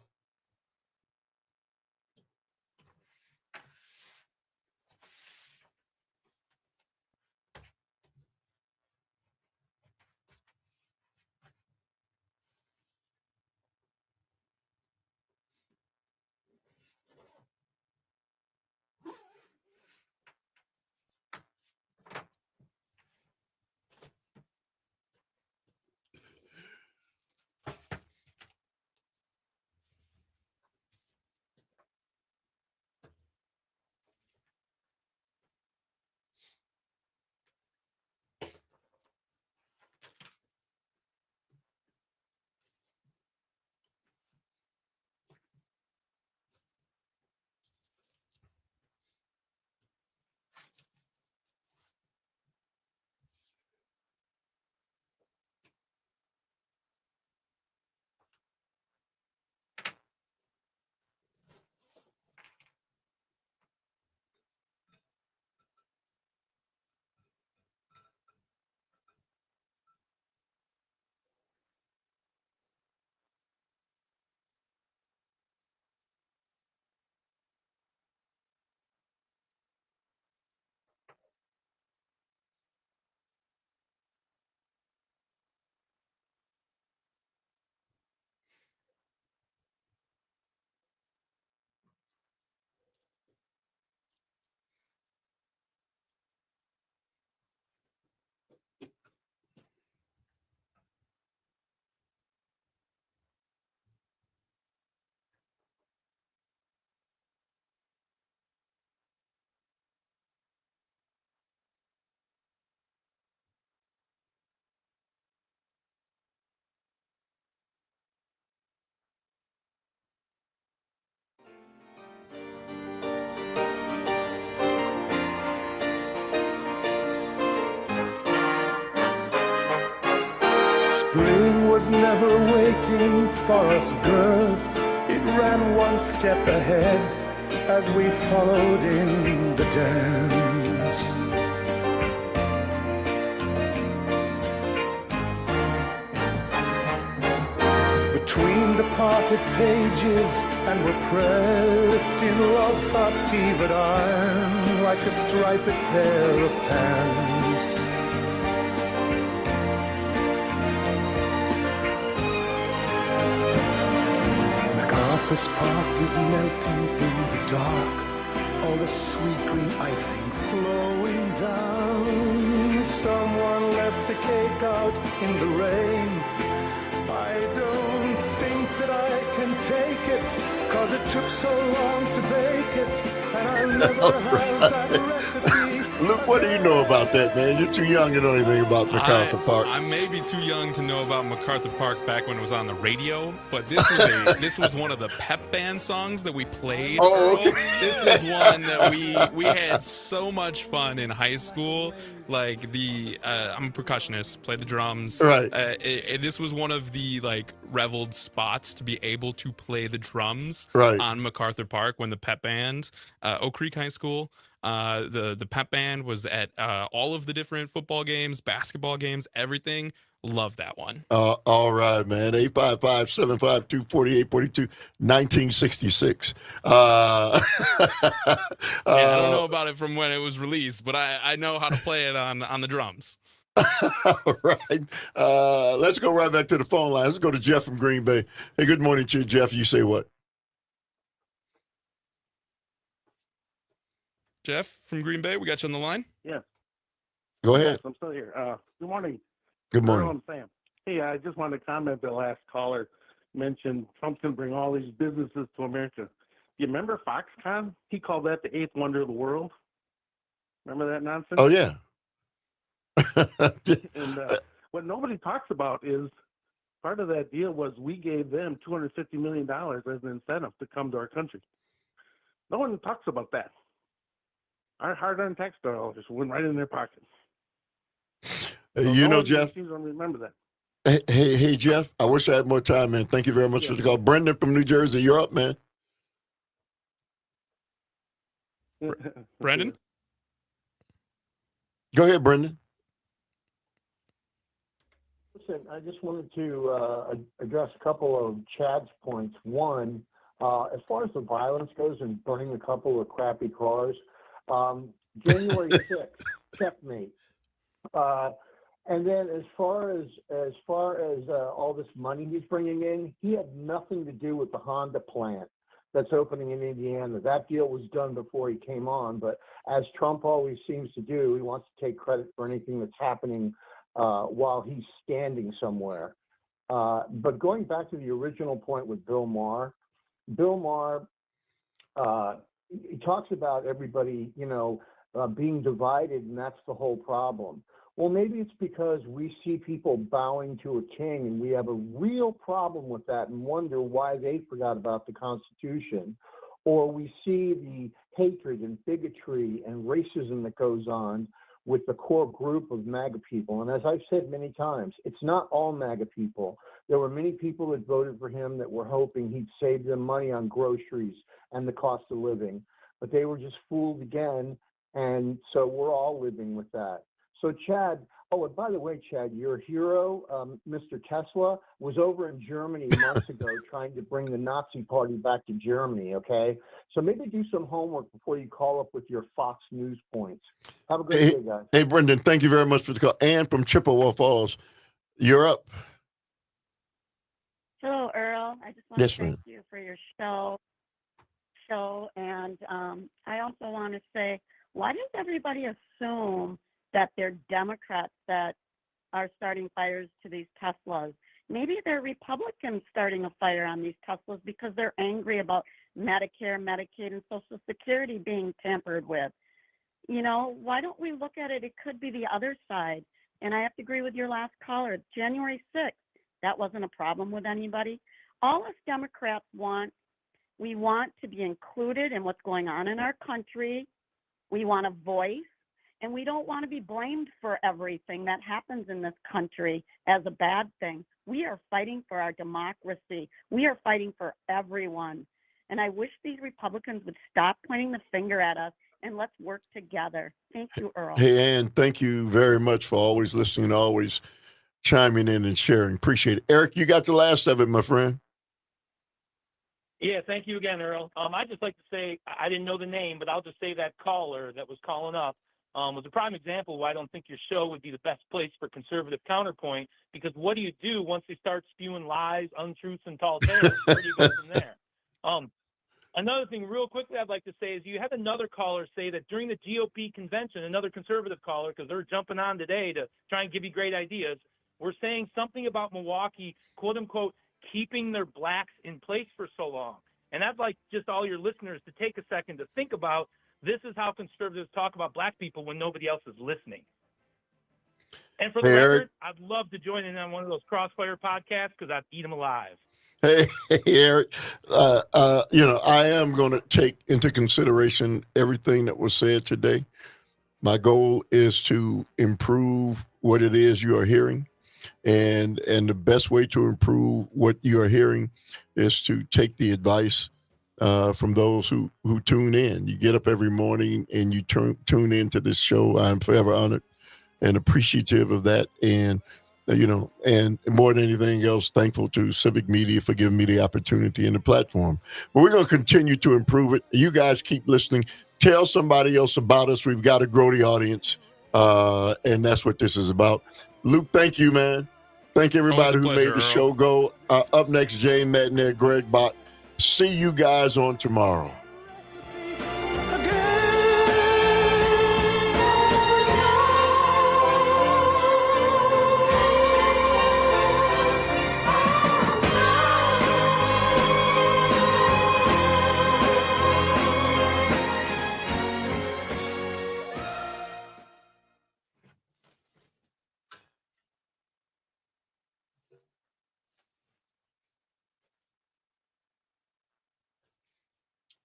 Spring was never waiting for us, girl. It ran one step ahead as we followed in the dance. Between the parted pages and we're pressed in love's hot fevered iron like a striped pair of pants. MacArthur's Park is melting in the dark, all the sweet green icing flowing down. Someone left the cake out in the rain. I don't think that I can take it, 'cause it took so long to bake it, and I'll never have that recipe. Luke, what do you know about that, man? You're too young to know anything about MacArthur Park. I may be too young to know about MacArthur Park back when it was on the radio, but this was one of the pep band songs that we played. Oh, okay. This is one that we had so much fun in high school. Like I'm a percussionist, play the drums. Right. This was one of the like reveled spots to be able to play the drums Right. on MacArthur Park when the pep band, Oak Creek High School. The pep band was at all of the different football games, basketball games, everything. Love that one. All right, man. 855-752-4842, 1966. Yeah, I don't know about it from when it was released, but I know how to play it on the drums. All right. Let's go right back to the phone line. Let's go to Jeff from Green Bay. Hey, good morning to you, Jeff. You say what? Jeff from Green Bay, we got you on the line. Yes. Go Yes, ahead. I'm still here. Good morning. Good morning. Earl and Sam. Hey, I just wanted to comment. The last caller mentioned Trump's going to bring all these businesses to America. You remember Foxconn? He called that the eighth wonder of the world. Remember that nonsense? Oh, yeah. And what nobody talks about is part of that deal was we gave them $250 million as an incentive to come to our country. No one talks about that. Our hard-earned tax dollars just went right in their pockets. You know, Jeff. Don't remember that. Hey, Jeff. I wish I had more time, man. Thank you very much for the call. Brendan from New Jersey, you're up, man. Brendan? Go ahead, Brendan. Listen, I just wanted to address a couple of Chad's points. One, as far as the violence goes and burning a couple of crappy cars, January 6th, checkmate. And then as far as all this money he's bringing in, he had nothing to do with the Honda plant that's opening in Indiana. That deal was done before he came on, but as Trump always seems to do, he wants to take credit for anything that's happening while he's standing somewhere. But going back to the original point with Bill Maher, he talks about everybody, being divided, and that's the whole problem. Well, maybe it's because we see people bowing to a king, and we have a real problem with that and wonder why they forgot about the Constitution. Or we see the hatred and bigotry and racism that goes on with the core group of MAGA people. And as I've said many times, it's not all MAGA people. There were many people that voted for him that were hoping he'd save them money on groceries and the cost of living. But they were just fooled again, and so we're all living with that. So Chad, oh, and by the way, Chad, your hero, Mr. Tesla, was over in Germany months ago trying to bring the Nazi party back to Germany, okay? So maybe do some homework before you call up with your Fox News points. Have a great day, guys. Hey, Brendan, thank you very much for the call. Ann from Chippewa Falls, you're up. Hello, Earl. I just want Yes, to thank ma'am. you for your show. And I also want to say, why does everybody assume that they're Democrats that are starting fires to these Teslas? Maybe they're Republicans starting a fire on these Teslas because they're angry about Medicare, Medicaid, and Social Security being tampered with. Why don't we look at it? It could be the other side. And I have to agree with your last caller. January 6th, that wasn't a problem with anybody. All us Democrats we want to be included in what's going on in our country. We want a voice. And we don't want to be blamed for everything that happens in this country as a bad thing. We are fighting for our democracy. We are fighting for everyone. And I wish these Republicans would stop pointing the finger at us and let's work together. Thank you, Earl. Hey, Ann, thank you very much for always listening, always chiming in and sharing. Appreciate it. Eric, you got the last of it, my friend. Yeah, thank you again, Earl. I'd just like to say, I didn't know the name, but I'll just say that caller that was calling up was a prime example why I don't think your show would be the best place for conservative counterpoint, because what do you do once they start spewing lies, untruths, and tall tales? Where do you go from there? Another thing real quickly I'd like to say is you had another caller say that during the GOP convention, another conservative caller, because they're jumping on today to try and give you great ideas, we're saying something about Milwaukee, quote unquote, keeping their blacks in place for so long. And I'd like just all your listeners to take a second to think about this is how conservatives talk about black people when nobody else is listening. And for the record, I'd love to join in on one of those Crossfire podcasts because I'd eat them alive. Hey, Eric, I am going to take into consideration everything that was said today. My goal is to improve what it is you are hearing. And the best way to improve what you are hearing is to take the advice from those who tune in. You get up every morning and you tune into this show. I'm forever honored and appreciative of that. And and more than anything else, thankful to Civic Media for giving me the opportunity and the platform. But we're going to continue to improve it. You guys keep listening. Tell somebody else about us. We've got to grow the audience, and that's what this is about. Luke, thank you, man. Thank everybody who made the show go. Up next, Jane Madden, Greg Bott. See you guys on tomorrow.